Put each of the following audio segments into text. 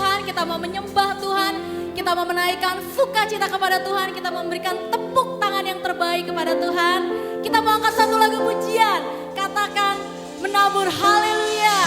Tuhan, kita mau menyembah Tuhan, kita mau menaikkan sukacita kepada Tuhan, kita memberikan tepuk tangan yang terbaik kepada Tuhan. Kita mau angkat satu lagu pujian, katakan menabur haleluya.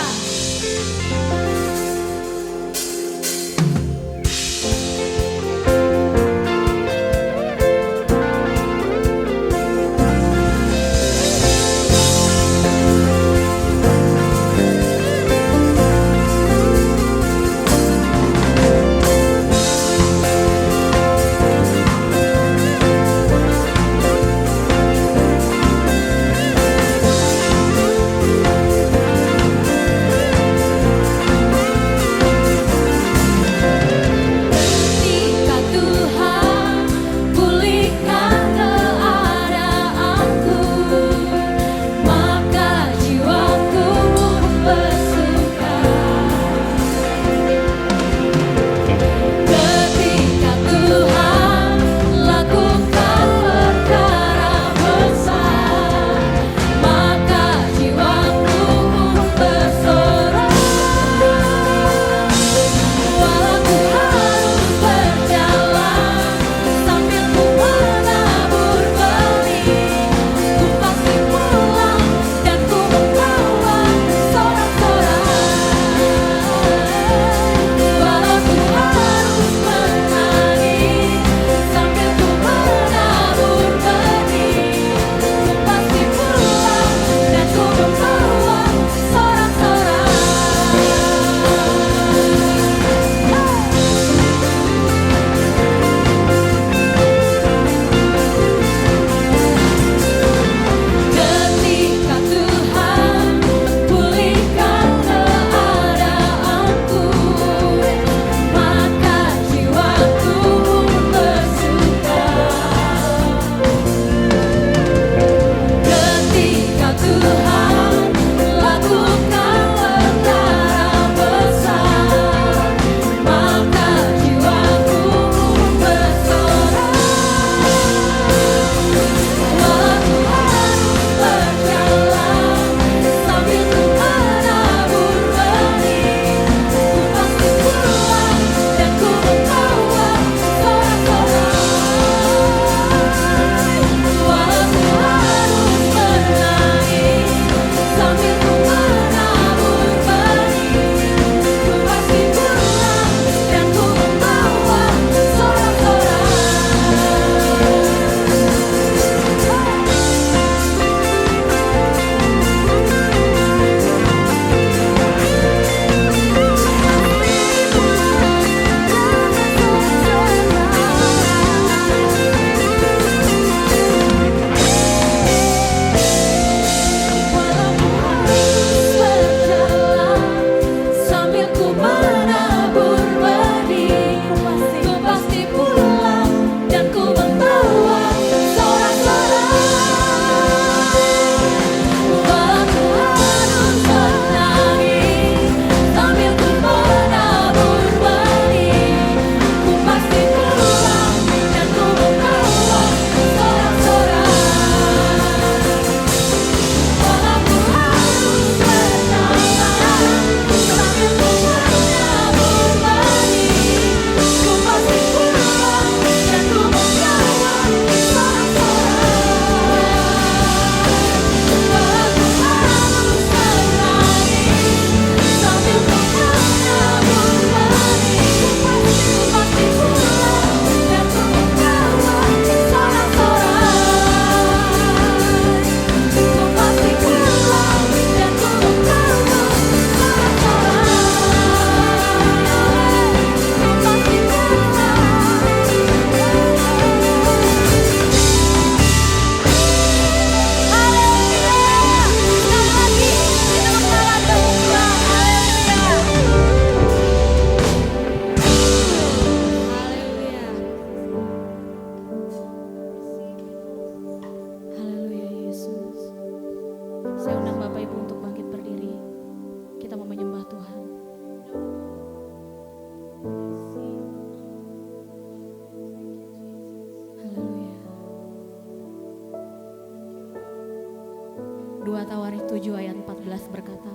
Tawarikh 7 ayat 14 berkata,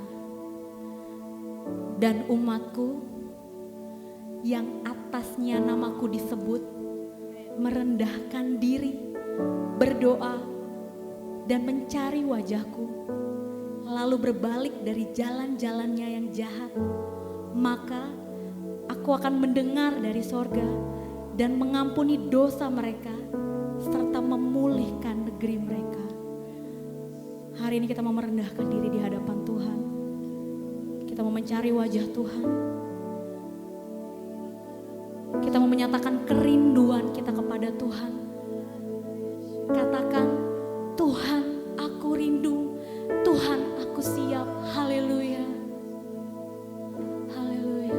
dan umatku yang atasnya namaku disebut, merendahkan diri, berdoa, dan mencari wajahku, lalu berbalik dari jalan-jalannya yang jahat, maka aku akan mendengar dari sorga dan mengampuni dosa mereka, serta memulihkan negeri mereka. Hari ini kita mau merendahkan diri di hadapan Tuhan. Kita mau mencari wajah Tuhan. Kita mau menyatakan kerinduan kita kepada Tuhan. Katakan, Tuhan aku rindu, Tuhan aku siap. Haleluya. Haleluya.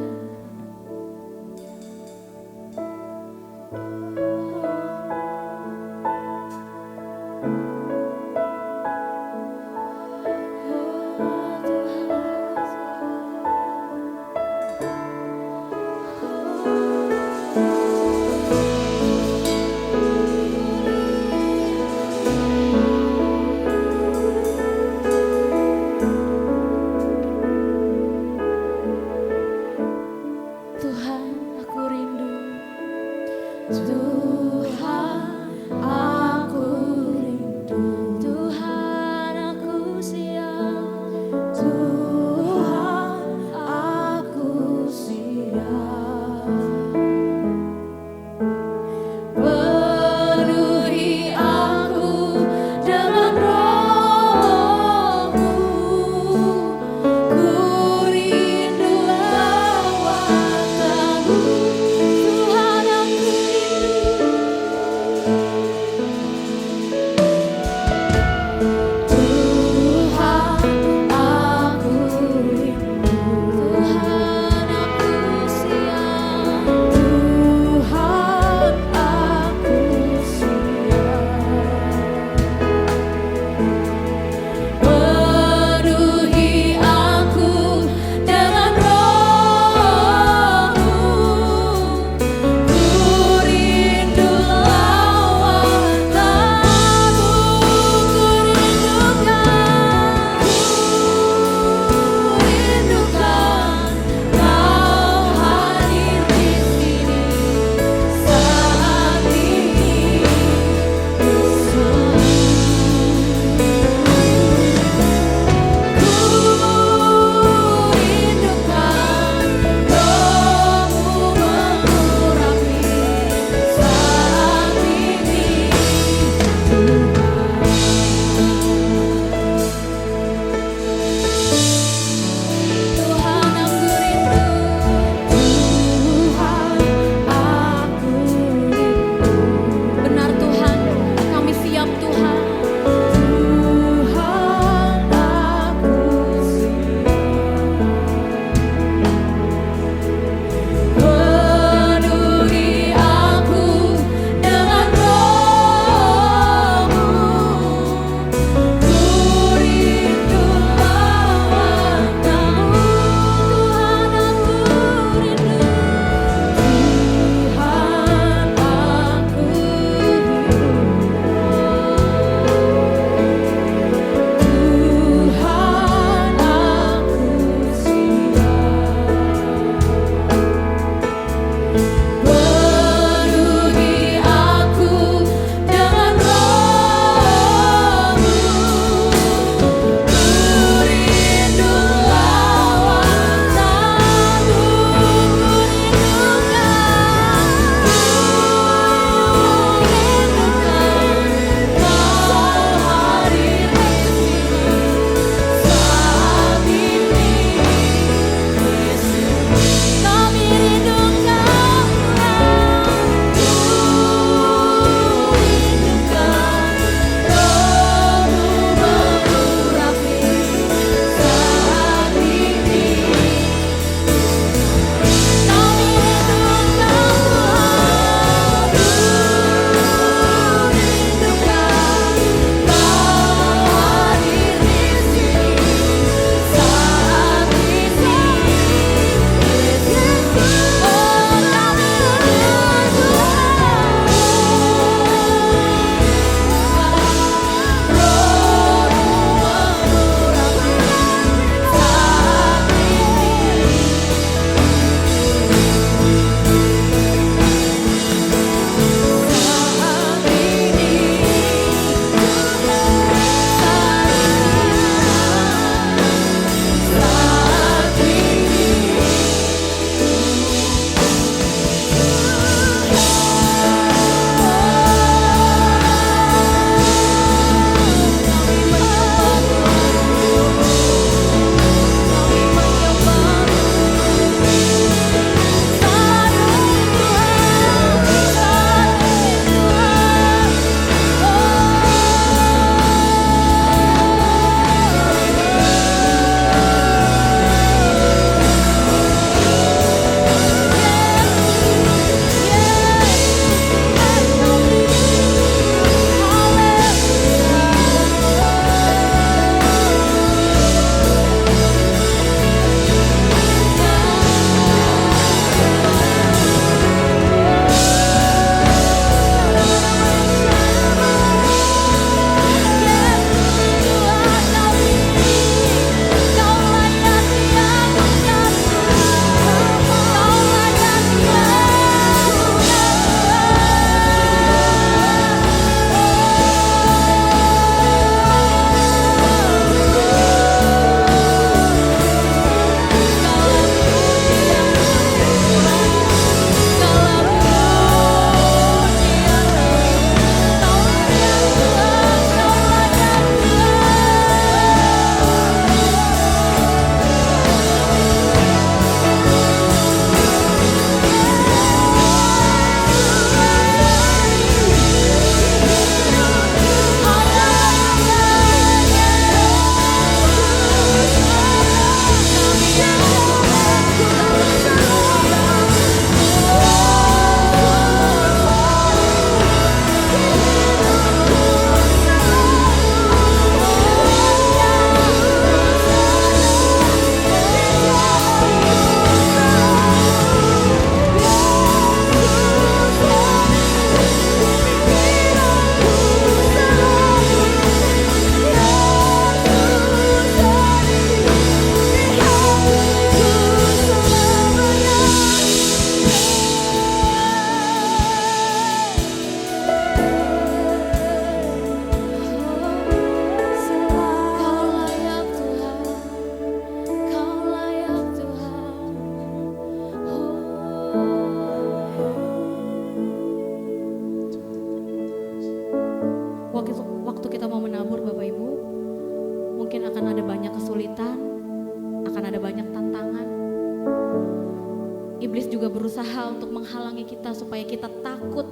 berusaha untuk menghalangi kita supaya kita takut,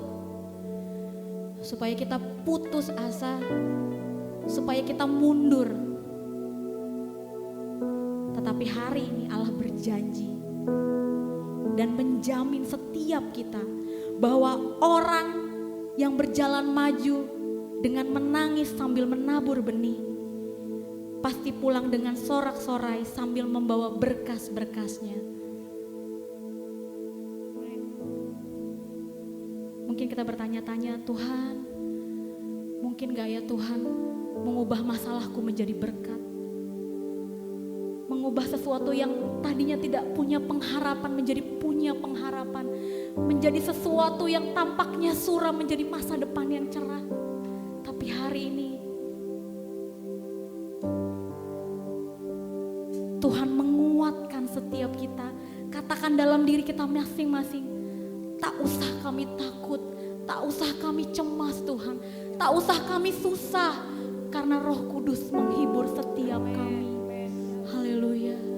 supaya kita putus asa, supaya kita mundur. Tetapi hari ini Allah berjanji dan menjamin setiap kita bahwa orang yang berjalan maju dengan menangis sambil menabur benih pasti pulang dengan sorak-sorai sambil membawa berkas-berkasnya. Mungkin kita bertanya-tanya, Tuhan, mungkin gak ya Tuhan mengubah masalahku menjadi berkat? Mengubah sesuatu yang tadinya tidak punya pengharapan menjadi punya pengharapan. Menjadi sesuatu yang tampaknya suram menjadi masa depan yang cerah. Tapi hari ini Tuhan menguatkan setiap kita. Katakan dalam diri kita masing-masing, tak usah kami takut, tak usah kami cemas Tuhan, tak usah kami susah, karena Roh Kudus menghibur setiap kami. Haleluya.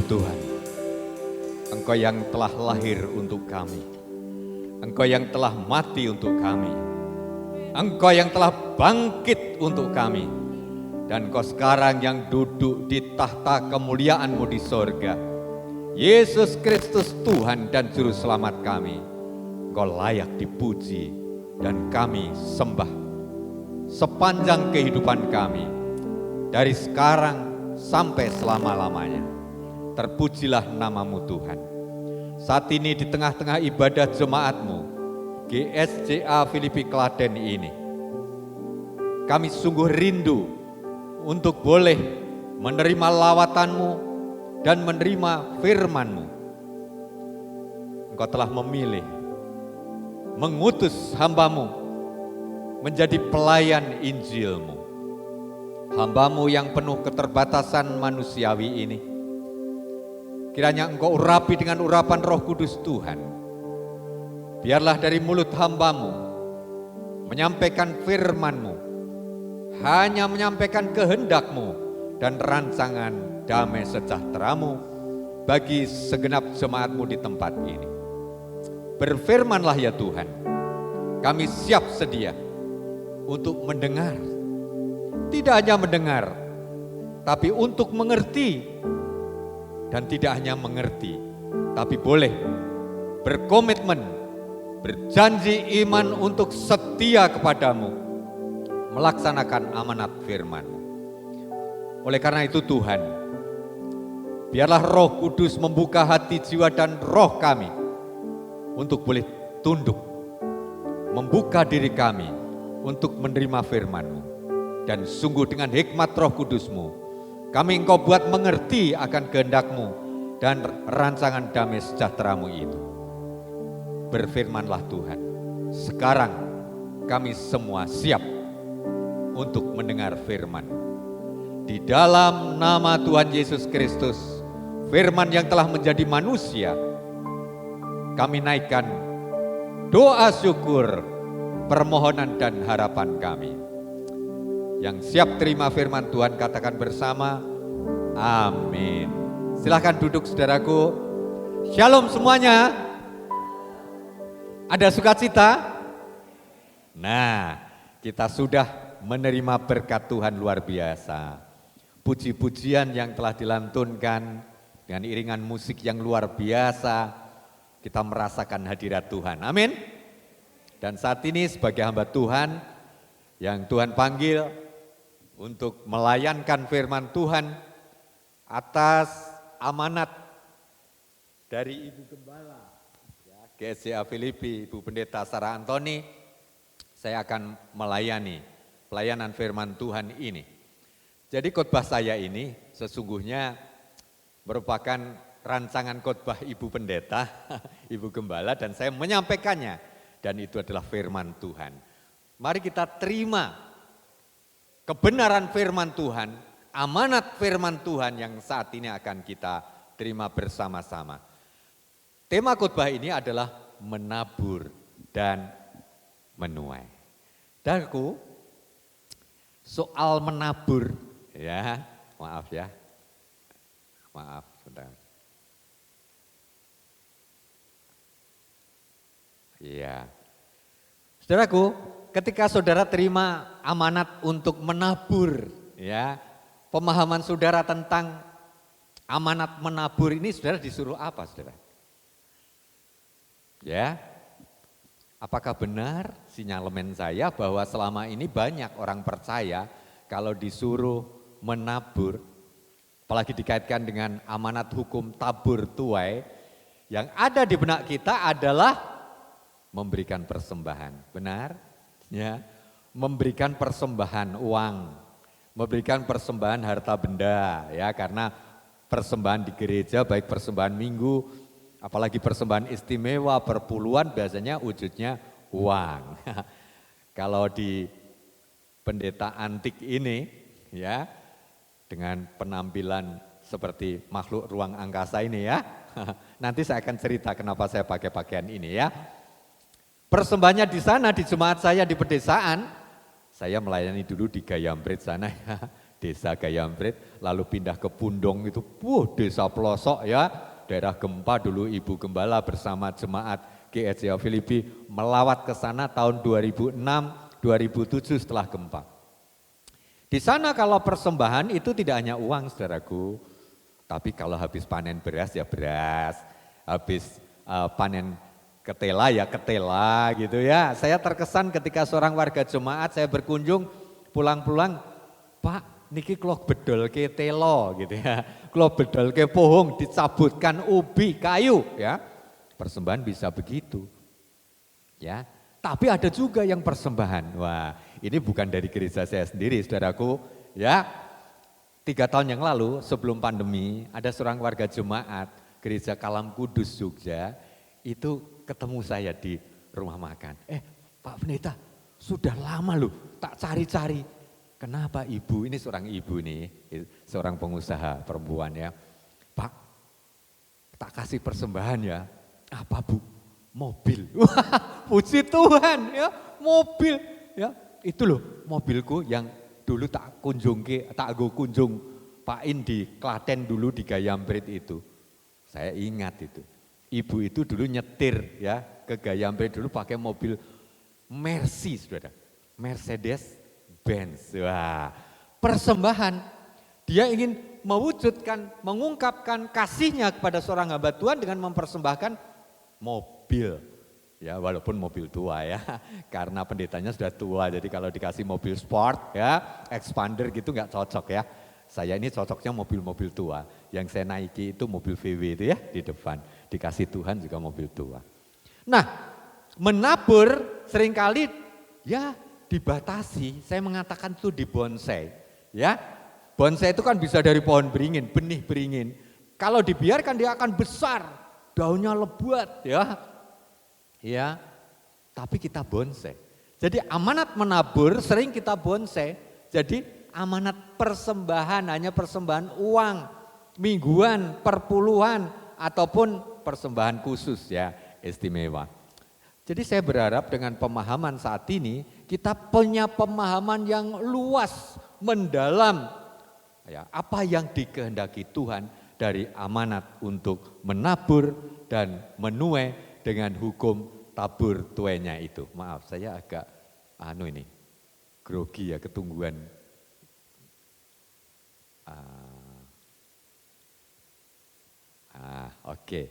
Tuhan, Engkau yang telah lahir untuk kami, Engkau yang telah mati untuk kami, Engkau yang telah bangkit untuk kami, dan Engkau sekarang yang duduk di tahta kemuliaan-Mu di sorga. Yesus Kristus Tuhan dan Juru Selamat kami, Engkau layak dipuji dan kami sembah sepanjang kehidupan kami, dari sekarang sampai selama-lamanya. Terpujilah nama-Mu Tuhan. Saat ini di tengah-tengah ibadah jemaat-Mu, GSCA Filipi Klaten ini, kami sungguh rindu untuk boleh menerima lawatan-Mu dan menerima firman-Mu. Engkau telah memilih, mengutus hamba-Mu menjadi pelayan Injil-Mu. Hamba-Mu yang penuh keterbatasan manusiawi ini, kiranya Engkau urapi dengan urapan Roh Kudus Tuhan. Biarlah dari mulut hamba-Mu menyampaikan firman-Mu, hanya menyampaikan kehendak-Mu dan rancangan damai sejahtera-Mu bagi segenap jemaat-Mu di tempat ini. Berfirmanlah ya Tuhan, kami siap sedia untuk mendengar. Tidak hanya mendengar, tapi untuk mengerti. Dan tidak hanya mengerti, tapi boleh berkomitmen, berjanji iman untuk setia kepadamu, melaksanakan amanat firman-Mu. Oleh karena itu Tuhan, biarlah Roh Kudus membuka hati, jiwa, dan roh kami untuk boleh tunduk, membuka diri kami untuk menerima firman-Mu. Dan sungguh dengan hikmat Roh Kudus-Mu, kami Engkau buat mengerti akan kehendak-Mu dan rancangan damai sejahtera-Mu itu. Berfirmanlah Tuhan, sekarang kami semua siap untuk mendengar firman. Di dalam nama Tuhan Yesus Kristus, firman yang telah menjadi manusia, kami naikkan doa syukur, permohonan dan harapan kami. Yang siap terima firman Tuhan katakan bersama, amin. Silahkan duduk saudaraku. Shalom semuanya. Ada sukacita? Nah, kita sudah menerima berkat Tuhan luar biasa. Puji-pujian yang telah dilantunkan dengan iringan musik yang luar biasa, kita merasakan hadirat Tuhan. Amin. Dan saat ini sebagai hamba Tuhan yang Tuhan panggil untuk melayankan firman Tuhan atas amanat dari Ibu Gembala GSCA Filipi, Ibu Pendeta Sarah Antoni, saya akan melayani pelayanan firman Tuhan ini. Jadi khotbah saya ini sesungguhnya merupakan rancangan khotbah Ibu Pendeta, Ibu Gembala, dan saya menyampaikannya, dan itu adalah firman Tuhan. Mari kita terima kebenaran firman Tuhan, amanat firman Tuhan yang saat ini akan kita terima bersama-sama. Tema khotbah ini adalah menabur dan menuai. Saudaraku, soal menabur, ya, maaf ya, maaf, saudara. Iya, saudaraku, ketika saudara terima amanat untuk menabur, ya, pemahaman saudara tentang amanat menabur ini, saudara disuruh apa, saudara? Ya, apakah benar sinyalemen saya bahwa selama ini banyak orang percaya kalau disuruh menabur, apalagi dikaitkan dengan amanat hukum tabur tuai, yang ada di benak kita adalah memberikan persembahan, benar? Ya, memberikan persembahan uang, memberikan persembahan harta benda, ya, karena persembahan di gereja baik persembahan minggu, apalagi persembahan istimewa perpuluhan biasanya wujudnya uang. Kalau di pendeta antik ini, ya, dengan penampilan seperti makhluk ruang angkasa ini, ya, nanti saya akan cerita kenapa saya pakai pakaian ini, ya. Persembahannya di sana, di jemaat saya di pedesaan, saya melayani dulu di Gayambrit sana, ya, desa Gayamprit, lalu pindah ke Pundong itu, desa pelosok ya, daerah gempa dulu Ibu Gembala bersama jemaat GSJ Filipi melawat ke sana tahun 2006, 2007 setelah gempa. Di sana kalau persembahan itu tidak hanya uang saudaraku, tapi kalau habis panen beras ya beras, habis panen ketela ya ketela gitu ya. Saya terkesan ketika seorang warga jemaat saya berkunjung pulang-pulang, Pak niki klok bedol ke telo gitu ya, klok bedol ke pohong dicabutkan ubi kayu ya. Persembahan bisa begitu ya. Tapi ada juga yang persembahan, wah ini bukan dari gereja saya sendiri saudaraku ya. 3 tahun yang lalu sebelum pandemi ada seorang warga jemaat gereja Kalam Kudus Jogja itu ketemu saya di rumah makan. Pak Pendeta sudah lama loh tak cari-cari. Kenapa ibu, ini seorang ibu nih, seorang pengusaha perempuan ya. Pak tak kasih persembahan ya, apa Bu? Mobil. Wah, puji Tuhan ya, mobil ya. Itu loh mobilku yang dulu tak kunjung Pakin di Klaten dulu di Gayamprit itu. Saya ingat itu. Ibu itu dulu nyetir ya ke Gayamprit dulu pakai mobil Mercy, saudara. Mercedes Benz. Wah, persembahan. Dia ingin mewujudkan, mengungkapkan kasihnya kepada seorang hamba Tuhan dengan mempersembahkan mobil, ya walaupun mobil tua ya, karena pendetanya sudah tua, jadi kalau dikasih mobil sport ya, expander gitu nggak cocok ya. Saya ini cocoknya mobil-mobil tua, yang saya naiki itu mobil VW itu ya di depan, dikasih Tuhan juga mobil tua. Nah, menabur seringkali ya dibatasi, saya mengatakan itu di bonsai, ya. Bonsai itu kan bisa dari pohon beringin, benih beringin, kalau dibiarkan dia akan besar. Daunnya lebat ya, ya. Tapi kita bonsai. Jadi amanat menabur sering kita bonsai. Jadi amanat persembahan hanya persembahan uang, mingguan, perpuluhan ataupun persembahan khusus ya, istimewa. Jadi saya berharap dengan pemahaman saat ini kita punya pemahaman yang luas, mendalam. Ya, apa yang dikehendaki Tuhan dari amanat untuk menabur dan menuai dengan hukum tabur tuainya itu. Maaf, saya agak ini grogi ya, ketungguan. Oke.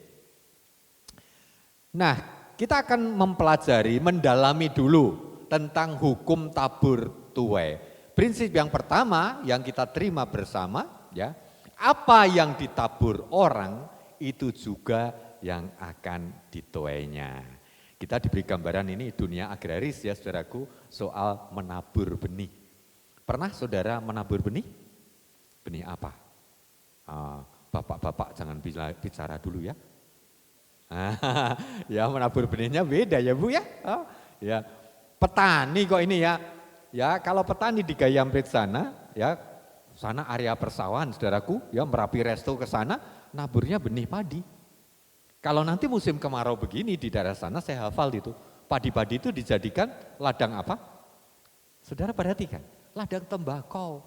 Nah, kita akan mempelajari, mendalami dulu tentang hukum tabur tuai. Prinsip yang pertama yang kita terima bersama ya, apa yang ditabur orang itu juga yang akan dituainya. Kita diberi gambaran ini dunia agraris ya saudaraku, soal menabur benih. Pernah saudara menabur benih? Benih apa? Bapak-bapak jangan bicara dulu ya. Ya menabur benihnya beda ya Bu ya. Ya petani kok ini ya. Ya kalau petani di Gayamprit sana ya, sana area persawahan saudaraku, ya Merapi Resto ke sana, naburnya benih padi. Kalau nanti musim kemarau begini di daerah sana saya hafal itu, padi-padi itu dijadikan ladang apa? Saudara perhatikan, ladang tembakau.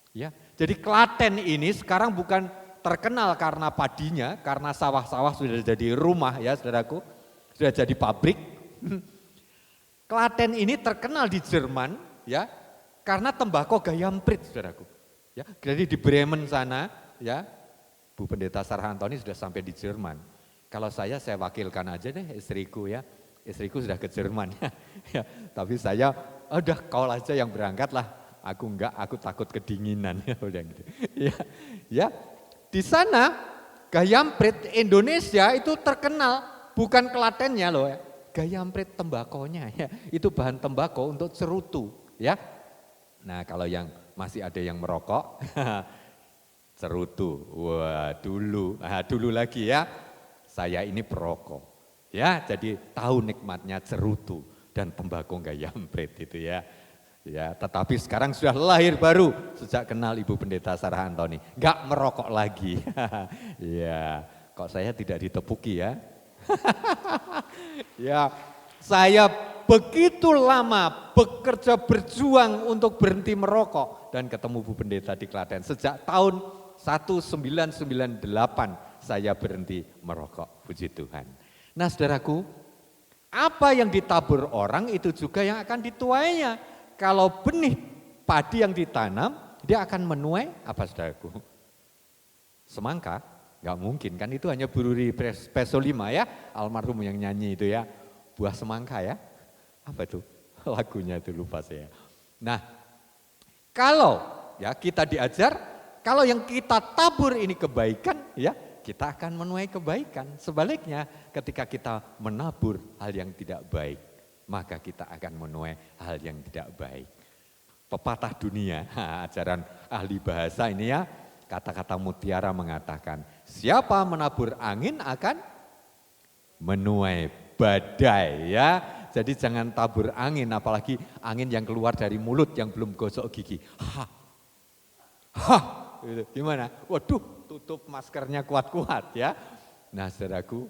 Ya, jadi Klaten ini sekarang bukan terkenal karena padinya, karena sawah-sawah sudah jadi rumah ya saudaraku, sudah jadi pabrik. Klaten ini terkenal di Jerman ya, karena tembakau Gayamprit saudaraku. Ya, jadi di Bremen sana, ya, Bu Pendeta Sarah Antoni sudah sampai di Jerman. Kalau saya wakilkan aja deh istriku ya, istriku sudah ke Jerman ya. Tapi saya, udah kau aja yang berangkat lah, aku enggak, aku takut kedinginan ya, udah gitu. Ya, di sana Gayamprit Indonesia itu terkenal, bukan Klatennya loh ya, Gayamprit tembakonya ya, itu bahan tembakau untuk cerutu ya. Nah kalau yang masih ada yang merokok, cerutu, wah dulu lagi ya, saya ini perokok, ya jadi tahu nikmatnya cerutu dan tembakau Gayamprit itu ya. Ya, tetapi sekarang sudah lahir baru sejak kenal Ibu Pendeta Sarah Antoni, nggak merokok lagi. Ya, kok saya tidak ditepuki ya? Ya, saya begitu lama bekerja berjuang untuk berhenti merokok dan ketemu Bu Pendeta di Klaten. Sejak tahun 1998 saya berhenti merokok, puji Tuhan. Nah saudaraku, apa yang ditabur orang itu juga yang akan dituainya. Kalau benih padi yang ditanam, dia akan menuai apa saudaraku? Semangka? Enggak mungkin kan, itu hanya Bururi Peso 5 ya, almarhum yang nyanyi itu ya. Buah semangka ya. Apa itu? Lagunya itu lupa saya. Nah, kalau ya kita diajar, kalau yang kita tabur ini kebaikan ya, kita akan menuai kebaikan. Sebaliknya ketika kita menabur hal yang tidak baik, maka kita akan menuai hal yang tidak baik. Pepatah dunia, ajaran ahli bahasa ini ya, kata-kata mutiara mengatakan, siapa menabur angin akan menuai badai ya. Jadi jangan tabur angin, apalagi angin yang keluar dari mulut yang belum gosok gigi. Gimana? Waduh, tutup maskernya kuat-kuat ya. Nah saudaraku,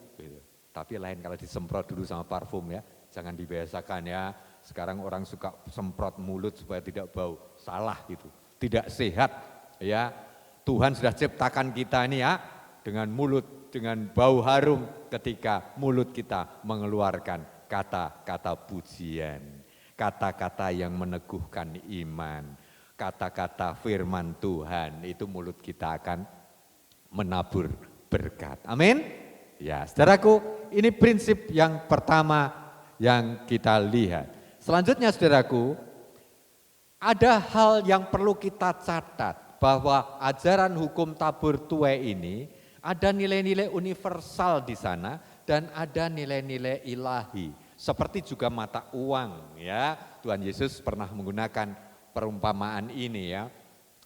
tapi lain kalau disemprot dulu sama parfum ya. Jangan dibiasakan ya. Sekarang orang suka semprot mulut supaya tidak bau. Salah itu, tidak sehat ya. Tuhan sudah ciptakan kita ini ya dengan mulut, dengan bau harum ketika mulut kita mengeluarkan kata-kata pujian, kata-kata yang meneguhkan iman, kata-kata firman Tuhan, itu mulut kita akan menabur berkat. Amin. Ya, saudaraku, ini prinsip yang pertama yang kita lihat. Selanjutnya saudaraku, ada hal yang perlu kita catat, bahwa ajaran hukum tabur tuai ini ada nilai-nilai universal di sana dan ada nilai-nilai ilahi. Seperti juga mata uang ya. Tuhan Yesus pernah menggunakan perumpamaan ini ya.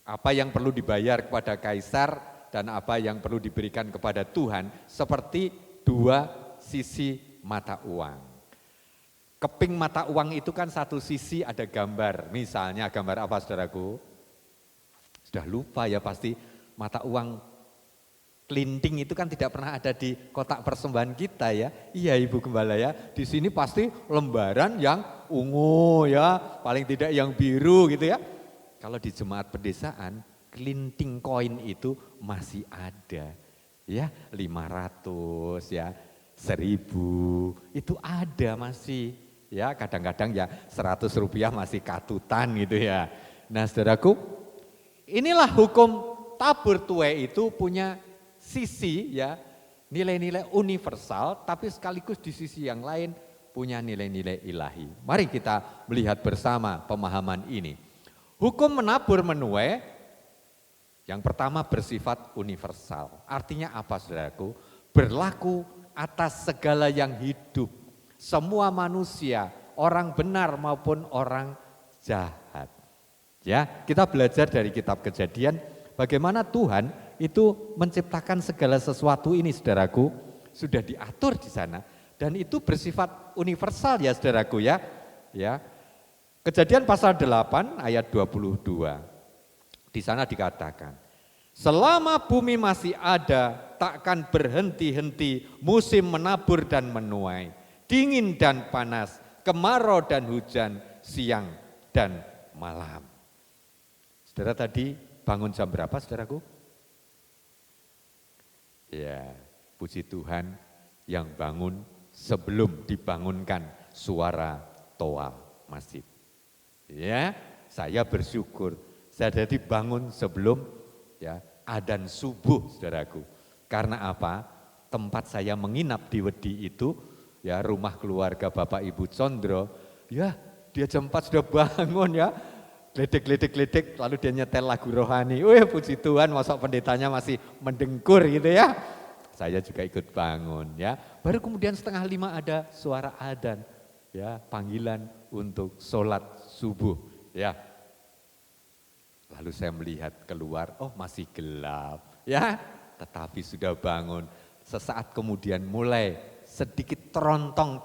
Apa yang perlu dibayar kepada kaisar dan apa yang perlu diberikan kepada Tuhan, seperti dua sisi mata uang. Keping mata uang itu kan satu sisi ada gambar, misalnya gambar apa saudaraku? Sudah lupa ya pasti, mata uang kelinting itu kan tidak pernah ada di kotak persembahan kita ya. Iya Ibu Gembala ya, di sini pasti lembaran yang ungu ya, paling tidak yang biru gitu ya. Kalau di jemaat pedesaan, kelinting koin itu masih ada ya, 500 ya, 1000 itu ada masih ya, kadang-kadang ya 100 rupiah masih katutan gitu ya. Nah saudaraku, inilah hukum tabur tuai itu punya sisi ya, nilai-nilai universal, tapi sekaligus di sisi yang lain punya nilai-nilai ilahi. Mari kita melihat bersama pemahaman ini. Hukum menabur menuai yang pertama bersifat universal. Artinya apa saudaraku? Berlaku atas segala yang hidup. Semua manusia, orang benar maupun orang jahat. Ya, kita belajar dari kitab Kejadian bagaimana Tuhan itu menciptakan segala sesuatu ini saudaraku, sudah diatur di sana dan itu bersifat universal ya saudaraku ya. Ya. Kejadian pasal 8 ayat 22. Di sana dikatakan, selama bumi masih ada, takkan berhenti-henti musim menabur dan menuai, dingin dan panas, kemarau dan hujan, siang dan malam. Saudara tadi bangun jam berapa saudaraku? Ya, puji Tuhan yang bangun sebelum dibangunkan suara toa masjid. Ya, saya bersyukur saya jadi bangun sebelum ya adzan subuh saudaraku. Karena apa? Tempat saya menginap di Wedi itu ya, rumah keluarga Bapak Ibu Condro, ya dia jam 4 sudah bangun ya. Gledek, lalu dia nyetel lagu rohani. Wih puji Tuhan, masa pendetanya masih mendengkur gitu ya. Saya juga ikut bangun ya. Baru kemudian 4:30 ada suara adzan ya, panggilan untuk sholat subuh ya. Lalu saya melihat keluar, oh masih gelap ya. Tetapi sudah bangun. Sesaat kemudian mulai sedikit terontong.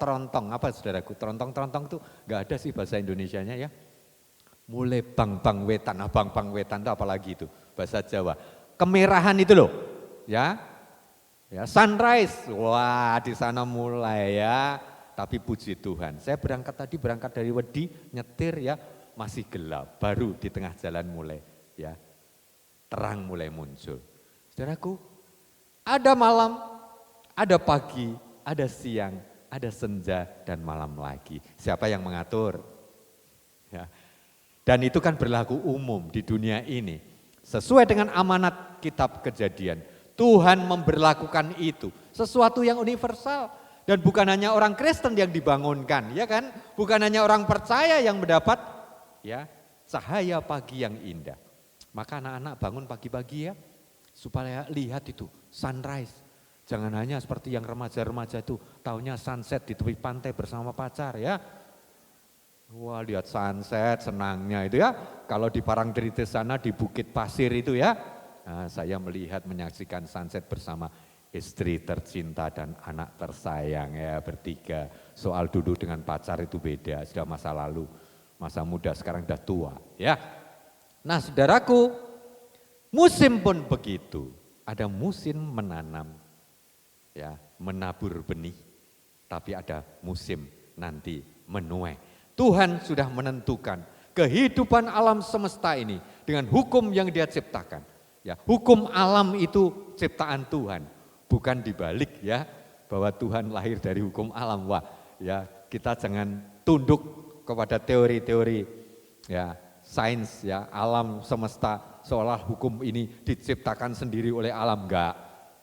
Apa saudaraku? Terontong itu enggak ada sih bahasa Indonesianya ya. Mulai bang wetan itu apalagi itu bahasa Jawa, kemerahan itu loh ya, ya sunrise, wah di sana mulai ya, tapi puji Tuhan. Saya berangkat dari Wedi, nyetir ya, masih gelap, baru di tengah jalan mulai ya, terang mulai muncul. Saudaraku, ada malam, ada pagi, ada siang, ada senja dan malam lagi. Siapa yang mengatur? Ya. Dan itu kan berlaku umum di dunia ini. Sesuai dengan amanat kitab Kejadian, Tuhan memberlakukan itu. Sesuatu yang universal. Dan bukan hanya orang Kristen yang dibangunkan, ya kan? Bukan hanya orang percaya yang mendapat ya cahaya pagi yang indah. Maka anak-anak bangun pagi-pagi ya, supaya lihat itu sunrise. Jangan hanya seperti yang remaja-remaja itu, taunya sunset di tepi pantai bersama pacar ya. Wah, lihat sunset senangnya itu ya. Kalau di Parangtritis sana di Bukit Pasir itu ya. Nah, saya melihat menyaksikan sunset bersama istri tercinta dan anak tersayang ya, bertiga. Soal duduk dengan pacar itu beda, sudah masa lalu. Masa muda sekarang sudah tua ya. Nah, saudaraku, musim pun begitu. Ada musim menanam ya, menabur benih. Tapi ada musim nanti menuai. Tuhan sudah menentukan kehidupan alam semesta ini dengan hukum yang Dia ciptakan. Ya, hukum alam itu ciptaan Tuhan, bukan dibalik ya, bahwa Tuhan lahir dari hukum alam. Wah, ya kita jangan tunduk kepada teori-teori ya sains ya, alam semesta seolah hukum ini diciptakan sendiri oleh alam. Enggak.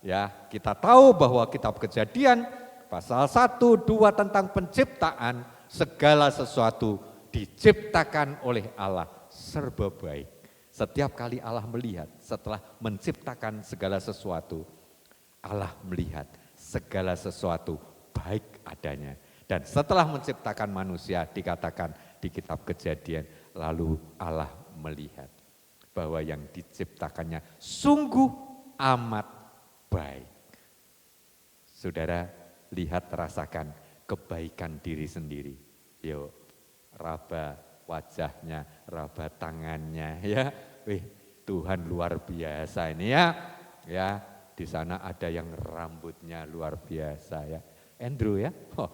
Ya, kita tahu bahwa kitab Kejadian pasal 1, 2 tentang penciptaan, segala sesuatu diciptakan oleh Allah serba baik. Setiap kali Allah melihat setelah menciptakan segala sesuatu, Allah melihat segala sesuatu baik adanya. Dan setelah menciptakan manusia dikatakan di kitab Kejadian, lalu Allah melihat bahwa yang diciptakannya sungguh amat baik. Saudara, lihat, rasakan kebaikan diri sendiri. Yuk, raba wajahnya, raba tangannya ya. Wih, Tuhan luar biasa ini ya. Ya, di sana ada yang rambutnya luar biasa ya. Andrew ya. Oh,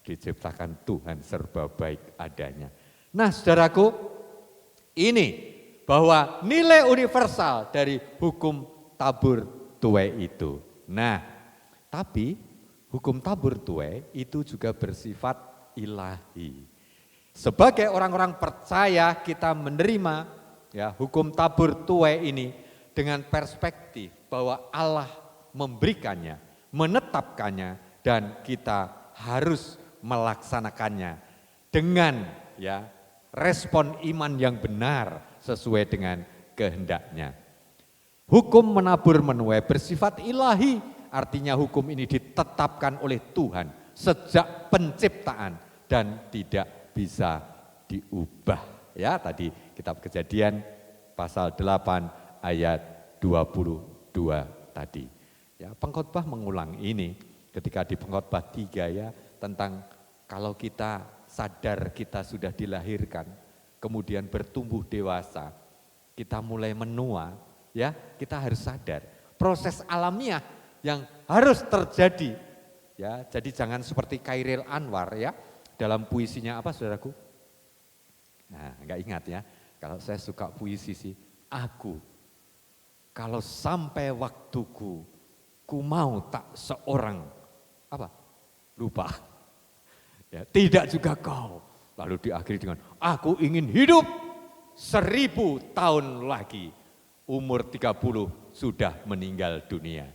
diciptakan Tuhan serba baik adanya. Nah, saudaraku, ini bahwa nilai universal dari hukum tabur tuai itu. Nah, tapi hukum tabur tuai itu juga bersifat ilahi. Sebagai orang-orang percaya kita menerima ya hukum tabur tuai ini dengan perspektif bahwa Allah memberikannya, menetapkannya, dan kita harus melaksanakannya dengan ya respon iman yang benar sesuai dengan kehendaknya. Hukum menabur menuai bersifat ilahi, artinya hukum ini ditetapkan oleh Tuhan sejak penciptaan dan tidak bisa diubah. Ya, tadi kitab Kejadian pasal 8 ayat 22 tadi. Ya, pengkhotbah mengulang ini ketika di pengkhotbah 3 ya tentang kalau kita sadar kita sudah dilahirkan, kemudian bertumbuh dewasa, kita mulai menua, ya, kita harus sadar proses alamiah yang harus terjadi. Ya, jadi jangan seperti Khairil Anwar ya. Dalam puisinya apa saudaraku? Nah, enggak ingat ya. Kalau saya suka puisi sih, aku kalau sampai waktuku, ku mau tak seorang apa? Lupa. Ya, tidak juga kau. Lalu diakhiri dengan aku ingin hidup 1000 tahun lagi. Umur 30 sudah meninggal dunia.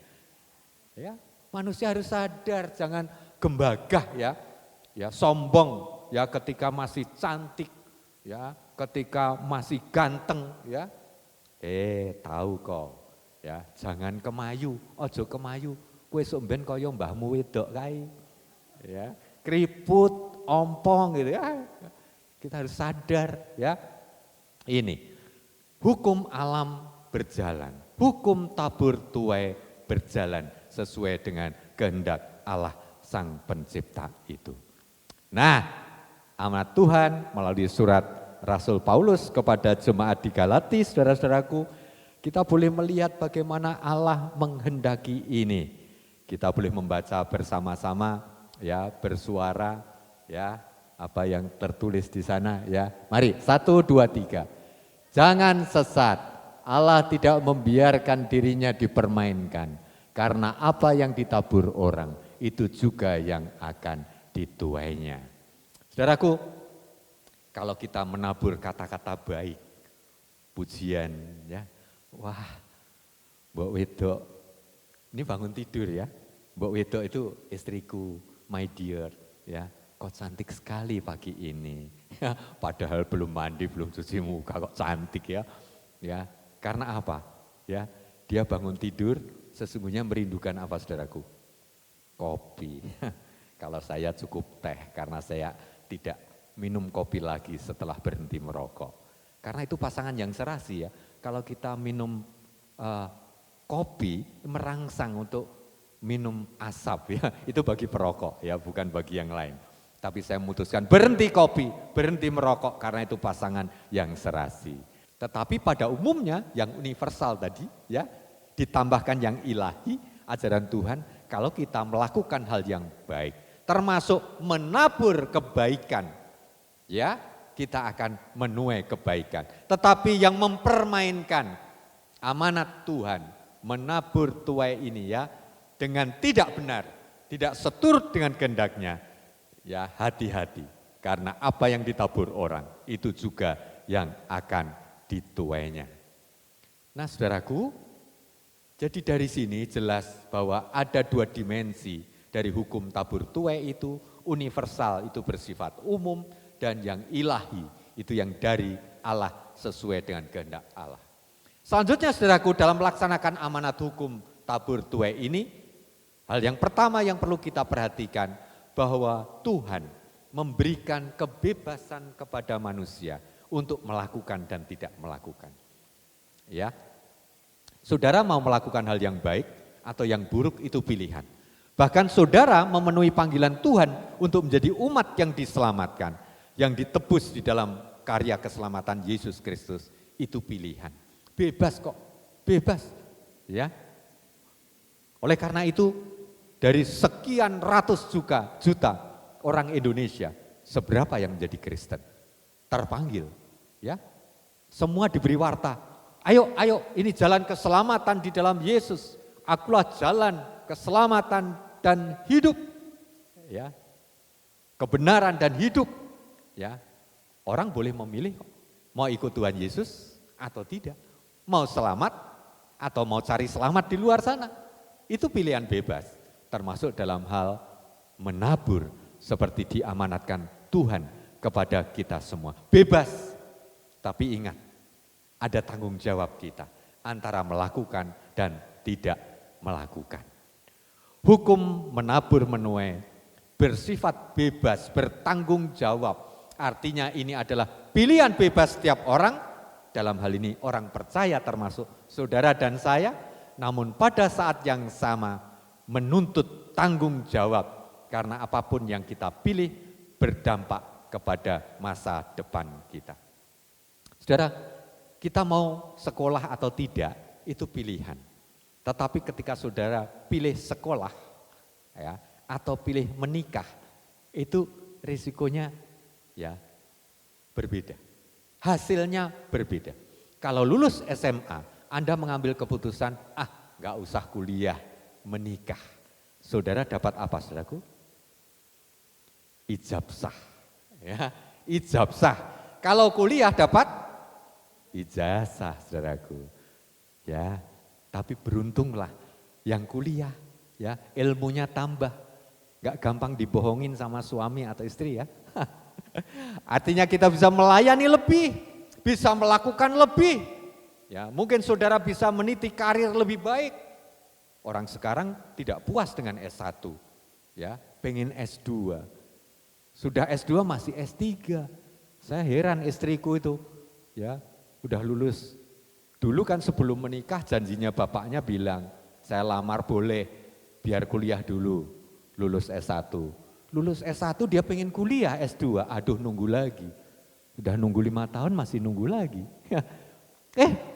Ya, manusia harus sadar, jangan gembagah ya. Ya, sombong ya ketika masih cantik, ya, ketika masih ganteng ya. Tahu kok. Ya, jangan kemayu, ojo kemayu. Kowe sok ben kaya mbahmu wedok kae. Ya, keriput, ompong gitu ya. Kita harus sadar ya. Ini hukum alam berjalan, hukum tabur tuai berjalan sesuai dengan kehendak Allah Sang Pencipta itu. Nah, amanat Tuhan melalui surat Rasul Paulus kepada jemaat di Galati, saudara-saudaraku, kita boleh melihat bagaimana Allah menghendaki ini. Kita boleh membaca bersama-sama ya bersuara ya apa yang tertulis di sana ya. Mari 1, 2, 3. Jangan sesat, Allah tidak membiarkan dirinya dipermainkan. Karena apa yang ditabur orang itu juga yang akan dituainya. Saudaraku, kalau kita menabur kata-kata baik, pujian ya, wah Mbok Wedok, ini bangun tidur ya, Mbok Wedok itu istriku, my dear ya, kok cantik sekali pagi ini, ya, padahal belum mandi, belum cuci muka kok cantik ya, ya karena apa? Ya, dia bangun tidur sesungguhnya merindukan apa saudaraku? Kopi. Kalau saya cukup teh karena saya tidak minum kopi lagi setelah berhenti merokok. Karena itu pasangan yang serasi ya. Kalau kita minum kopi merangsang untuk minum asap ya, itu bagi perokok ya, bukan bagi yang lain. Tapi saya memutuskan berhenti kopi, berhenti merokok karena itu pasangan yang serasi. Tetapi pada umumnya yang universal tadi ya, ditambahkan yang ilahi, ajaran Tuhan, kalau kita melakukan hal yang baik, termasuk menabur kebaikan, ya kita akan menuai kebaikan. Tetapi yang mempermainkan amanat Tuhan, menabur tuai ini ya, dengan tidak benar, tidak seturut dengan kehendaknya, ya hati-hati. Karena apa yang ditabur orang, itu juga yang akan dituainya. Nah saudaraku, jadi dari sini jelas bahwa ada dua dimensi dari hukum tabur tuai itu, universal itu bersifat umum, dan yang ilahi itu yang dari Allah sesuai dengan kehendak Allah. Selanjutnya saudaraku, dalam melaksanakan amanat hukum tabur tuai ini, hal yang pertama yang perlu kita perhatikan bahwa Tuhan memberikan kebebasan kepada manusia untuk melakukan dan tidak melakukan. Ya. Saudara mau melakukan hal yang baik atau yang buruk itu pilihan. Bahkan saudara memenuhi panggilan Tuhan untuk menjadi umat yang diselamatkan, yang ditebus di dalam karya keselamatan Yesus Kristus, itu pilihan. Bebas kok, bebas. Ya. Oleh karena itu, dari sekian ratus juta orang Indonesia, seberapa yang menjadi Kristen? Terpanggil, ya. Semua diberi warta. Ayo, ini jalan keselamatan di dalam Yesus. Akulah jalan keselamatan dan hidup. Ya. Kebenaran dan hidup. Ya. Orang boleh memilih mau ikut Tuhan Yesus atau tidak. Mau selamat atau mau cari selamat di luar sana. Itu pilihan bebas. Termasuk dalam hal menabur seperti diamanatkan Tuhan kepada kita semua. Bebas, tapi ingat, ada tanggung jawab kita antara melakukan dan tidak melakukan. Hukum menabur menuai bersifat bebas, bertanggung jawab. Artinya ini adalah pilihan bebas setiap orang, dalam hal ini orang percaya termasuk saudara dan saya, namun pada saat yang sama menuntut tanggung jawab karena apapun yang kita pilih berdampak kepada masa depan kita. Saudara, kita mau sekolah atau tidak, itu pilihan. Tetapi ketika saudara pilih sekolah ya, atau pilih menikah, itu risikonya ya berbeda. Hasilnya berbeda. Kalau lulus SMA, Anda mengambil keputusan, nggak usah kuliah, menikah. Saudara dapat apa saudaraku? Ijazah. Ya, ijazah. Kalau kuliah dapat ijazah saudaraku. Ya, tapi beruntunglah yang kuliah ya, ilmunya tambah. Enggak gampang dibohongin sama suami atau istri ya. Artinya kita bisa melayani lebih, bisa melakukan lebih. Ya, mungkin saudara bisa meniti karir lebih baik. Orang sekarang tidak puas dengan S1. Ya, pengen S2. Sudah S2 masih S3. Saya heran istriku itu. Ya, udah lulus. Dulu kan sebelum menikah janjinya bapaknya bilang, saya lamar boleh, biar kuliah dulu, lulus S1. Lulus S1 dia pengen kuliah S2, aduh nunggu lagi. Udah nunggu 5 tahun masih nunggu lagi.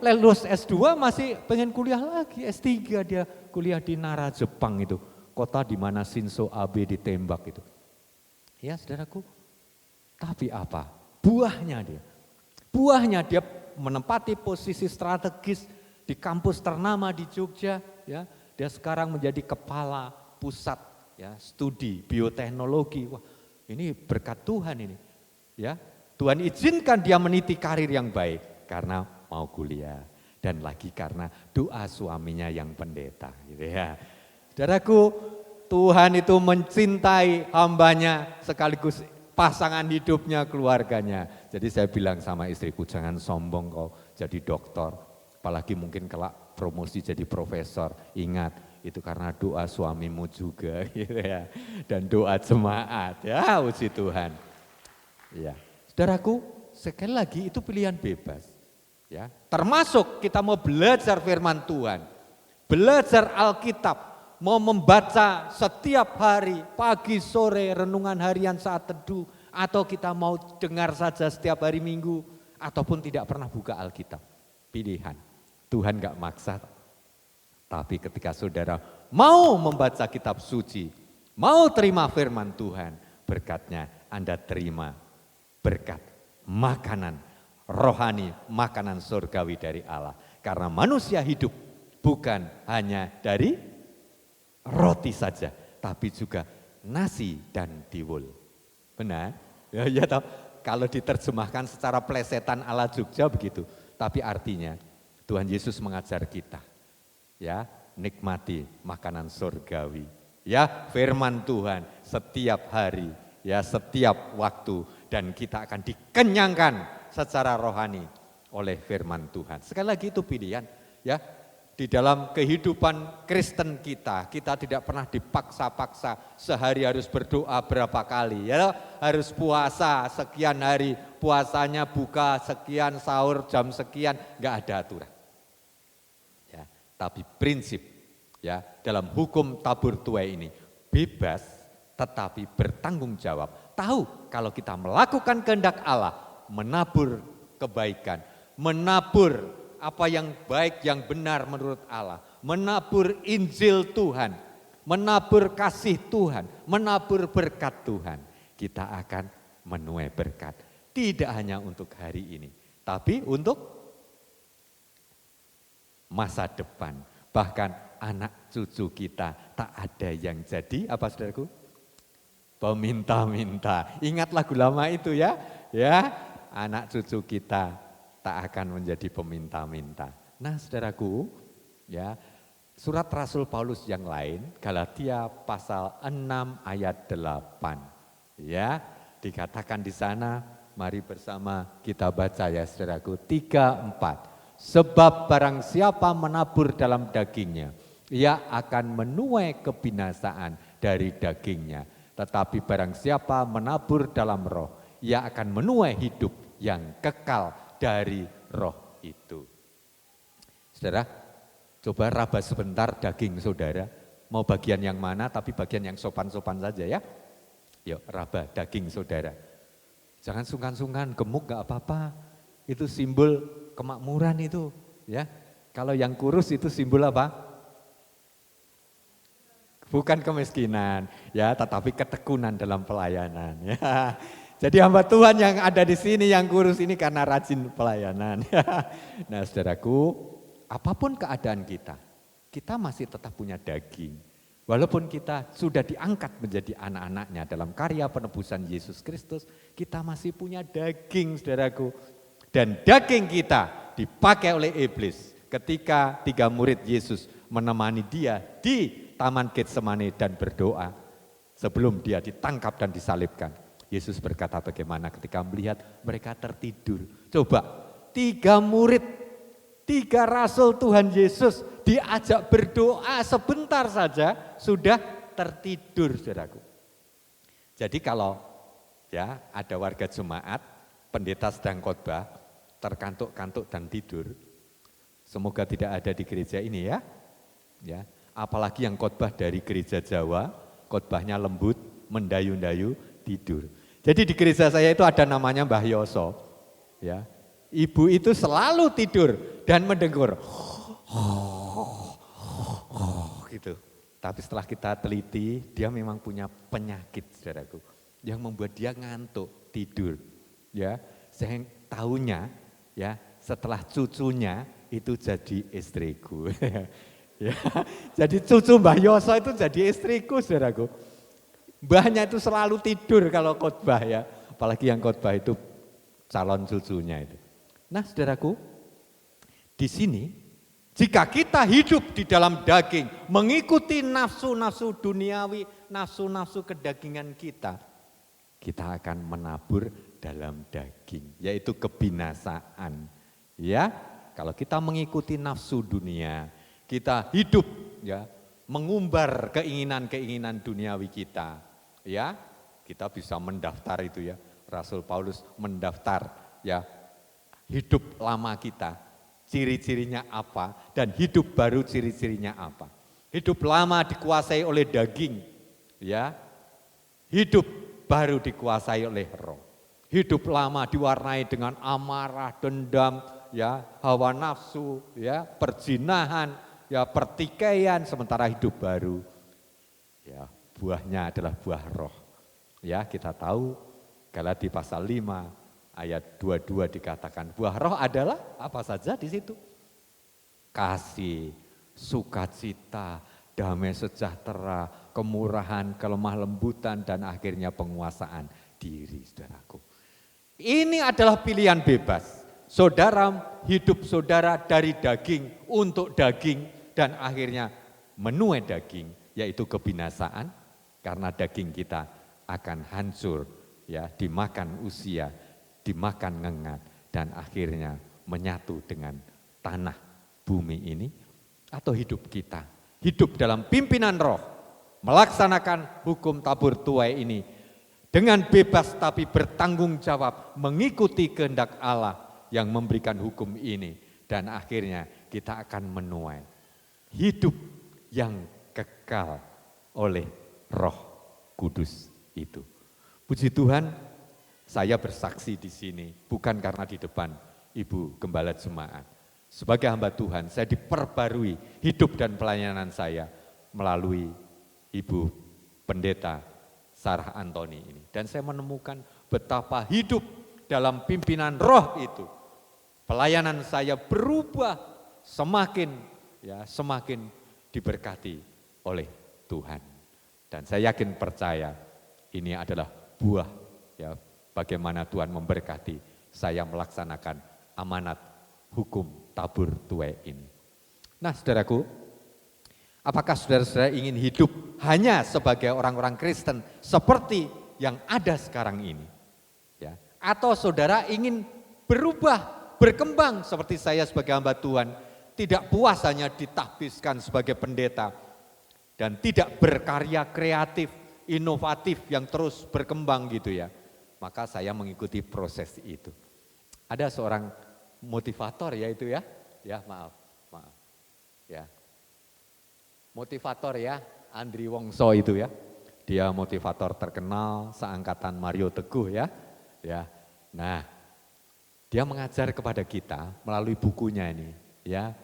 Lulus S2 masih pengen kuliah lagi, S3 dia kuliah di Nara Jepang itu. kota di mana Shinzo Abe ditembak itu. Ya saudaraku, tapi apa? Buahnya dia menempati posisi strategis di kampus ternama di Jogja, ya. Dia sekarang menjadi kepala pusat ya studi bioteknologi. Wah, ini berkat Tuhan ini. Ya, Tuhan izinkan dia meniti karir yang baik karena mau kuliah dan lagi karena doa suaminya yang pendeta gitu ya. Saudaraku, Tuhan itu mencintai hambanya sekaligus pasangan hidupnya, keluarganya. Jadi saya bilang sama istriku, jangan sombong kau jadi dokter, apalagi mungkin kelak promosi jadi profesor. Ingat, itu karena doa suamimu juga gitu ya. Dan doa jemaat ya, puji Tuhan. Ya, saudaraku, sekali lagi itu pilihan bebas. Ya, termasuk kita mau belajar firman Tuhan, belajar Alkitab, mau membaca setiap hari, pagi, sore, renungan harian saat teduh, atau kita mau dengar saja setiap hari Minggu, ataupun tidak pernah buka Alkitab. Pilihan, Tuhan gak maksa. Tapi ketika saudara mau membaca kitab suci, mau terima firman Tuhan, berkatnya Anda terima berkat makanan rohani, makanan surgawi dari Allah. Karena manusia hidup bukan hanya dari roti saja, tapi juga nasi dan tiwul. Benar? Ya tahu. Kalau diterjemahkan secara plesetan ala Jogja begitu. Tapi artinya Tuhan Yesus mengajar kita, ya nikmati makanan surgawi, ya firman Tuhan setiap hari, ya setiap waktu, dan kita akan dikenyangkan secara rohani oleh firman Tuhan. Sekali lagi itu pilihan, ya. Di dalam kehidupan Kristen kita tidak pernah dipaksa-paksa sehari harus berdoa berapa kali, ya harus puasa sekian hari, puasanya buka sekian, sahur jam sekian, enggak ada aturan. Ya, tapi prinsip ya dalam hukum tabur tuai ini bebas tetapi bertanggung jawab. Tahu kalau kita melakukan kehendak Allah, menabur kebaikan, menabur apa yang baik, yang benar menurut Allah, menabur Injil Tuhan, menabur kasih Tuhan, menabur berkat Tuhan, kita akan menuai berkat. Tidak hanya untuk hari ini, tapi untuk masa depan. Bahkan anak cucu kita tak ada yang jadi, apa saudaraku? Peminta-minta. Ingat lagu lama itu ya, anak cucu kita tak akan menjadi peminta-minta. Nah saudaraku, ya surat Rasul Paulus yang lain, Galatia pasal 6 ayat 8. Ya, dikatakan di sana, mari bersama kita baca ya saudaraku, 3, 4. Sebab barang siapa menabur dalam dagingnya, ia akan menuai kebinasaan dari dagingnya. Tetapi barang siapa menabur dalam roh, ia akan menuai hidup yang kekal dari roh itu. Saudara, coba raba sebentar daging saudara. Mau bagian yang mana, tapi bagian yang sopan-sopan saja ya. Yuk, raba daging saudara. Jangan sungkan-sungkan, gemuk gak apa-apa. Itu simbol kemakmuran itu. Ya, kalau yang kurus itu simbol apa? Bukan kemiskinan, ya, tetapi ketekunan dalam pelayanan. Ya. Jadi hamba Tuhan yang ada di sini, yang kurus ini karena rajin pelayanan. Nah saudaraku, apapun keadaan kita masih tetap punya daging. Walaupun kita sudah diangkat menjadi anak-anaknya dalam karya penebusan Yesus Kristus, kita masih punya daging saudaraku. Dan daging kita dipakai oleh iblis ketika 3 murid Yesus menemani dia di Taman Getsemani dan berdoa sebelum dia ditangkap dan disalibkan. Yesus berkata bagaimana ketika melihat mereka tertidur. Coba 3 murid, 3 rasul Tuhan Yesus diajak berdoa sebentar saja sudah tertidur saudaraku. Jadi kalau ya ada warga jemaat, pendeta sedang khotbah, terkantuk-kantuk dan tidur, semoga tidak ada di gereja ini ya. Ya, apalagi yang khotbah dari gereja Jawa, khotbahnya lembut, mendayu-dayu, tidur. Jadi di gereja saya itu ada namanya Mbah Yoso. Ya. Ibu itu selalu tidur dan mendengur. Gitu. Tapi setelah kita teliti, dia memang punya penyakit, saudaraku, yang membuat dia ngantuk, tidur. Ya, saya tahunya, ya, setelah cucunya itu jadi istriku. Ya, jadi cucu Mbah Yoso itu jadi istriku, saudaraku. Mbahnya itu selalu tidur kalau khotbah ya, apalagi yang khotbah itu calon cucunya itu. Nah, saudaraku, di sini jika kita hidup di dalam daging, mengikuti nafsu-nafsu duniawi, nafsu-nafsu kedagingan kita akan menabur dalam daging, yaitu kebinasaan. Ya, kalau kita mengikuti nafsu dunia, kita hidup ya, mengumbar keinginan-keinginan duniawi kita. Ya, kita bisa mendaftar itu ya. Rasul Paulus mendaftar ya hidup lama kita. Ciri-cirinya apa dan hidup baru ciri-cirinya apa. Hidup lama dikuasai oleh daging, ya. Hidup baru dikuasai oleh roh. Hidup lama diwarnai dengan amarah, dendam, ya, hawa nafsu, ya, perzinahan, ya, pertikaian. Sementara hidup baru, ya, buahnya adalah buah roh. Ya, kita tahu Galati pasal 5 ayat 22 dikatakan buah roh adalah apa saja di situ? Kasih, sukacita, damai sejahtera, kemurahan, kelemah lembutan, dan akhirnya penguasaan diri, saudaraku. Ini adalah pilihan bebas. Saudara, hidup saudara dari daging untuk daging dan akhirnya menuai daging, yaitu kebinasaan karena daging kita akan hancur, ya, dimakan usia, dimakan ngengat, dan akhirnya menyatu dengan tanah bumi ini, atau hidup kita, hidup dalam pimpinan roh, melaksanakan hukum tabur tuai ini, dengan bebas tapi bertanggung jawab, mengikuti kehendak Allah yang memberikan hukum ini, dan akhirnya kita akan menuai hidup yang kekal oleh Roh Kudus itu. Puji Tuhan, saya bersaksi di sini, bukan karena di depan Ibu Gembala Jemaat. Sebagai hamba Tuhan, saya diperbarui hidup dan pelayanan saya melalui Ibu Pendeta Sarah Antoni ini. Dan saya menemukan betapa hidup dalam pimpinan roh itu, pelayanan saya berubah semakin diberkati oleh Tuhan. Dan saya yakin percaya ini adalah buah, ya, bagaimana Tuhan memberkati saya melaksanakan amanat hukum tabur tuai ini. Nah, saudaraku, apakah saudara-saudara ingin hidup hanya sebagai orang-orang Kristen seperti yang ada sekarang ini? Ya, atau saudara ingin berubah, berkembang seperti saya sebagai hamba Tuhan, tidak puas hanya ditahbiskan sebagai pendeta dan tidak berkarya kreatif, inovatif yang terus berkembang gitu ya. Maka saya mengikuti proses itu. Ada seorang motivator ya itu ya. Ya, maaf. Ya. Motivator ya, Andri Wongso itu ya. Dia motivator terkenal seangkatan Mario Teguh ya. Ya. Nah, dia mengajar kepada kita melalui bukunya ini ya.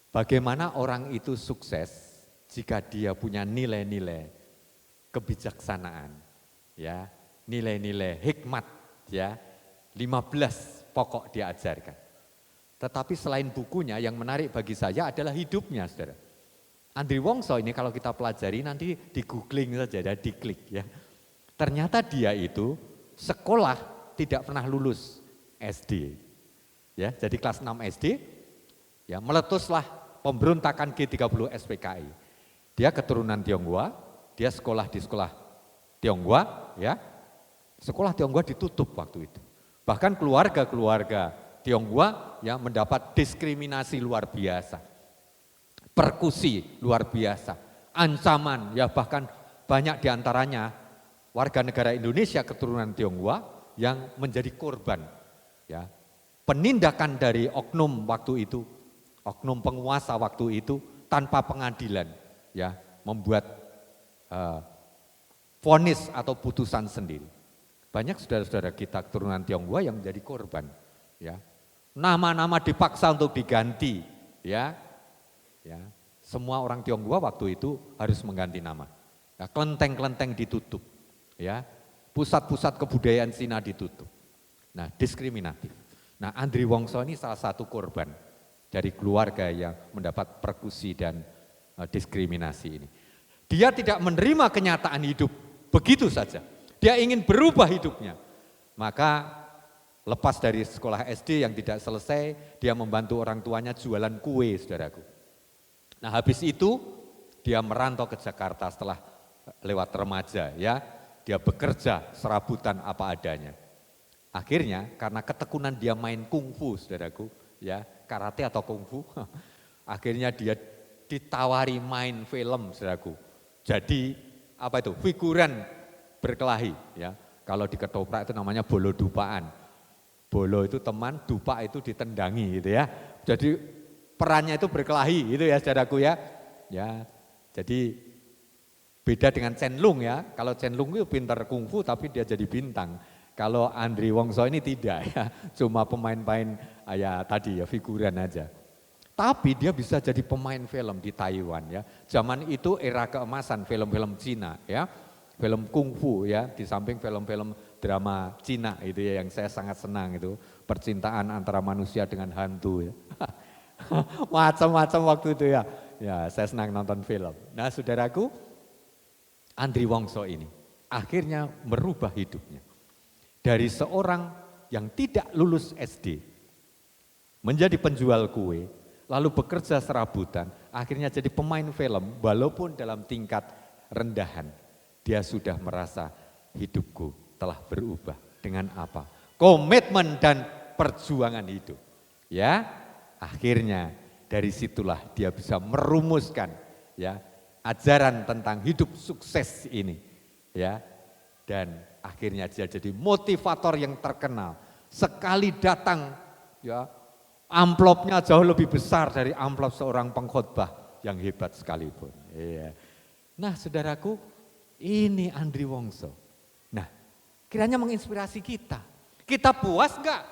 Bagaimana orang itu sukses jika dia punya nilai-nilai kebijaksanaan, ya, nilai-nilai hikmat, ya, 15 pokok diajarkan. Tetapi selain bukunya, yang menarik bagi saya adalah hidupnya, saudara. Andri Wongso ini kalau kita pelajari nanti di googling saja, diklik ya. Ternyata dia itu sekolah tidak pernah lulus SD, ya. Jadi kelas 6 SD, ya, meletuslah pemberontakan G30 SPKI. Dia keturunan Tionghoa, dia sekolah di sekolah Tionghoa, ya. Sekolah Tionghoa ditutup waktu itu. Bahkan keluarga-keluarga Tionghoa ya mendapat diskriminasi luar biasa. Persekusi luar biasa. Ancaman, ya, bahkan banyak diantaranya warga negara Indonesia keturunan Tionghoa yang menjadi korban, ya, penindakan dari oknum waktu itu, oknum penguasa waktu itu tanpa pengadilan, ya, membuat vonis atau putusan sendiri. Banyak saudara-saudara kita keturunan Tionghoa yang menjadi korban, ya. Nama-nama dipaksa untuk diganti, ya. Ya. semua orang Tionghoa waktu itu harus mengganti nama. Ya, kelenteng-kelenteng ditutup, ya, pusat-pusat kebudayaan Cina ditutup. Nah, diskriminatif. Nah, Andri Wongso ini salah satu korban dari keluarga yang mendapat persekusi dan diskriminasi ini. Dia tidak menerima kenyataan hidup begitu saja. Dia ingin berubah hidupnya. Maka lepas dari sekolah SD yang tidak selesai, dia membantu orang tuanya jualan kue, saudaraku. Nah, habis itu dia merantau ke Jakarta setelah lewat remaja, ya. Dia bekerja serabutan apa adanya. Akhirnya karena ketekunan dia main kungfu, saudaraku, ya, karate atau kungfu, akhirnya dia ditawari main film, saudaraku. Jadi apa itu? Figuran berkelahi, ya. Kalau di ketoprak itu namanya bolo dupaan. Bolo itu teman, dupa itu ditendangi gitu ya. Jadi perannya itu berkelahi gitu ya saudaraku ya. Ya, jadi beda dengan Chen Lung ya. Kalau Chen Lung itu pintar kungfu tapi dia jadi bintang. Kalau Andri Wongso ini tidak ya, cuma pemain-pemain ya tadi ya figuran aja. Tapi dia bisa jadi pemain film di Taiwan ya. Zaman itu era keemasan film-film Cina ya. Film kungfu ya, di samping film-film drama Cina itu ya yang saya sangat senang itu, percintaan antara manusia dengan hantu ya. Macam-macam waktu itu ya. Ya, saya senang nonton film. Nah, saudaraku, Andri Wongso ini akhirnya merubah hidupnya. Dari seorang yang tidak lulus SD menjadi penjual kue, lalu bekerja serabutan, akhirnya jadi pemain film walaupun dalam tingkat rendahan. Dia sudah merasa hidupku telah berubah dengan apa? Komitmen dan perjuangan hidup. Ya, akhirnya dari situlah dia bisa merumuskan ya ajaran tentang hidup sukses ini. Ya, dan akhirnya dia jadi motivator yang terkenal. Sekali datang ya amplopnya jauh lebih besar dari amplop seorang pengkhotbah yang hebat sekalipun. Iya. Nah, saudaraku, ini Andri Wongso. Nah, kiranya menginspirasi kita. Kita puas enggak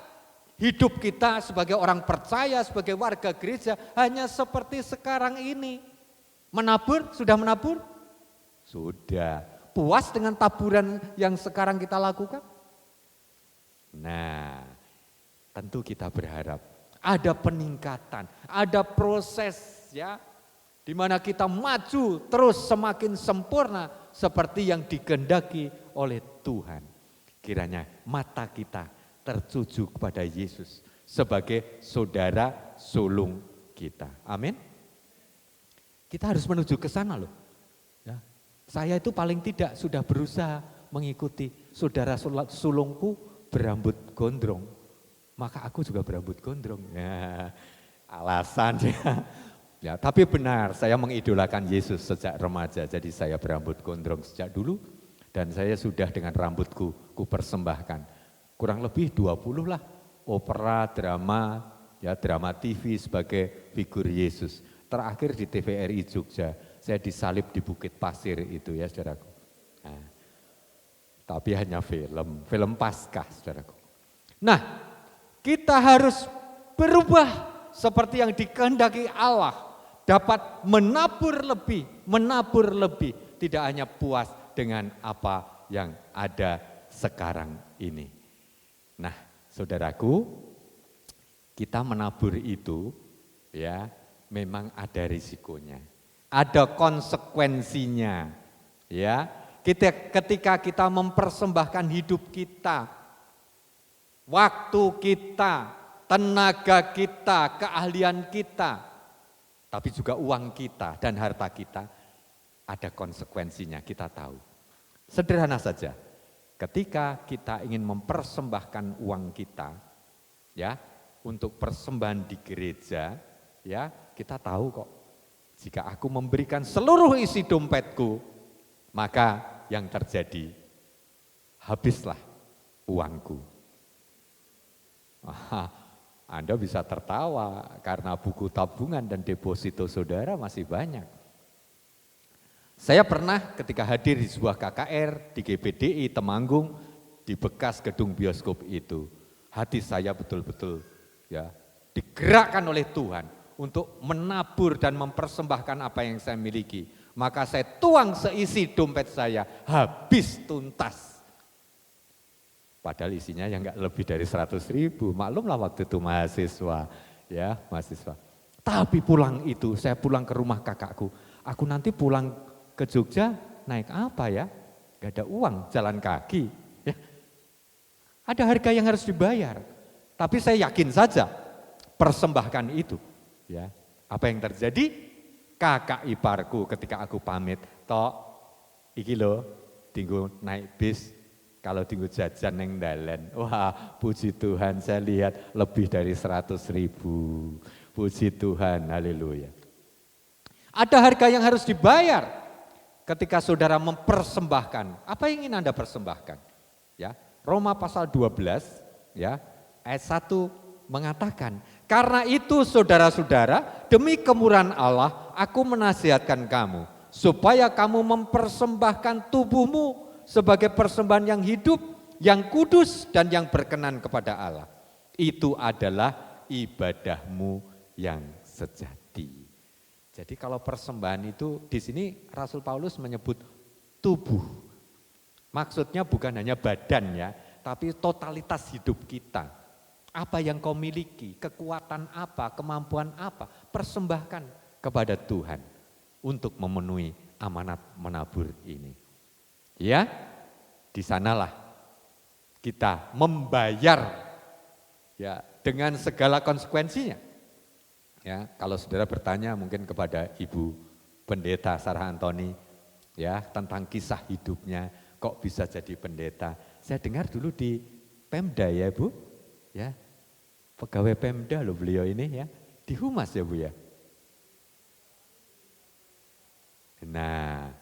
hidup kita sebagai orang percaya, sebagai warga gereja hanya seperti sekarang ini? Menabur, sudah menabur? Sudah. Puas dengan taburan yang sekarang kita lakukan? Nah, tentu kita berharap ada peningkatan, ada proses ya, di mana kita maju terus semakin sempurna seperti yang dikehendaki oleh Tuhan. Kiranya mata kita tertuju kepada Yesus sebagai saudara sulung kita. Amin. Kita harus menuju ke sana loh. Ya. Saya itu paling tidak sudah berusaha mengikuti saudara sulungku berambut gondrong. Maka aku juga berambut gondrong. Ya, alasan ya. Ya, tapi benar, saya mengidolakan Yesus sejak remaja, jadi saya berambut gondrong sejak dulu dan saya sudah dengan rambutku kupersembahkan. Kurang lebih 20 lah opera, drama, ya drama TV sebagai figur Yesus. Terakhir di TVRI Jogja, saya disalib di Bukit Pasir itu ya saudaraku. Nah, tapi hanya film Paskah saudaraku. Nah, kita harus berubah seperti yang dikehendaki Allah. Dapat menabur lebih, tidak hanya puas dengan apa yang ada sekarang ini. Nah, saudaraku, kita menabur itu ya memang ada risikonya, ada konsekuensinya. Ya, ketika kita mempersembahkan hidup kita, waktu kita, tenaga kita, keahlian kita, tapi juga uang kita dan harta kita, ada konsekuensinya, kita tahu. Sederhana saja, ketika kita ingin mempersembahkan uang kita, ya, untuk persembahan di gereja, ya, kita tahu kok, jika aku memberikan seluruh isi dompetku, maka yang terjadi, habislah uangku. Anda bisa tertawa karena buku tabungan dan deposito saudara masih banyak. Saya pernah ketika hadir di sebuah KKR di GPDI Temanggung di bekas gedung bioskop itu, hati saya betul-betul ya digerakkan oleh Tuhan untuk menabur dan mempersembahkan apa yang saya miliki. Maka saya tuang seisi dompet saya, habis tuntas. Padahal isinya yang enggak lebih dari 100.000, maklumlah waktu itu mahasiswa. Ya, mahasiswa. Tapi pulang itu, saya pulang ke rumah kakakku. Aku nanti pulang ke Jogja naik apa ya? Gak ada uang, jalan kaki. Ya. Ada harga yang harus dibayar. Tapi saya yakin saja persembahkan itu. Ya. Apa yang terjadi? Kakak iparku ketika aku pamit, tok iki lho, tinggu naik bis, kalau tinggu jajan neng dalan. Wah, puji Tuhan, saya lihat lebih dari 100.000. Puji Tuhan, haleluya. Ada harga yang harus dibayar ketika saudara mempersembahkan. Apa yang ingin Anda persembahkan? Ya, Roma pasal 12 ya, ayat 1 mengatakan, karena itu saudara-saudara, demi kemurahan Allah, aku menasihatkan kamu supaya kamu mempersembahkan tubuhmu sebagai persembahan yang hidup, yang kudus dan yang berkenan kepada Allah. Itu adalah ibadahmu yang sejati. Jadi kalau persembahan itu di sini Rasul Paulus menyebut tubuh. Maksudnya bukan hanya badan ya, tapi totalitas hidup kita. Apa yang kau miliki, kekuatan apa, kemampuan apa, persembahkan kepada Tuhan untuk memenuhi amanat menabur ini. Ya, di sanalah kita membayar ya dengan segala konsekuensinya. Ya, kalau saudara bertanya mungkin kepada Ibu Pendeta Sarah Antoni ya tentang kisah hidupnya kok bisa jadi pendeta. Saya dengar dulu di Pemda ya Bu, ya pegawai Pemda loh beliau ini ya, di Humas ya Bu ya. Nah,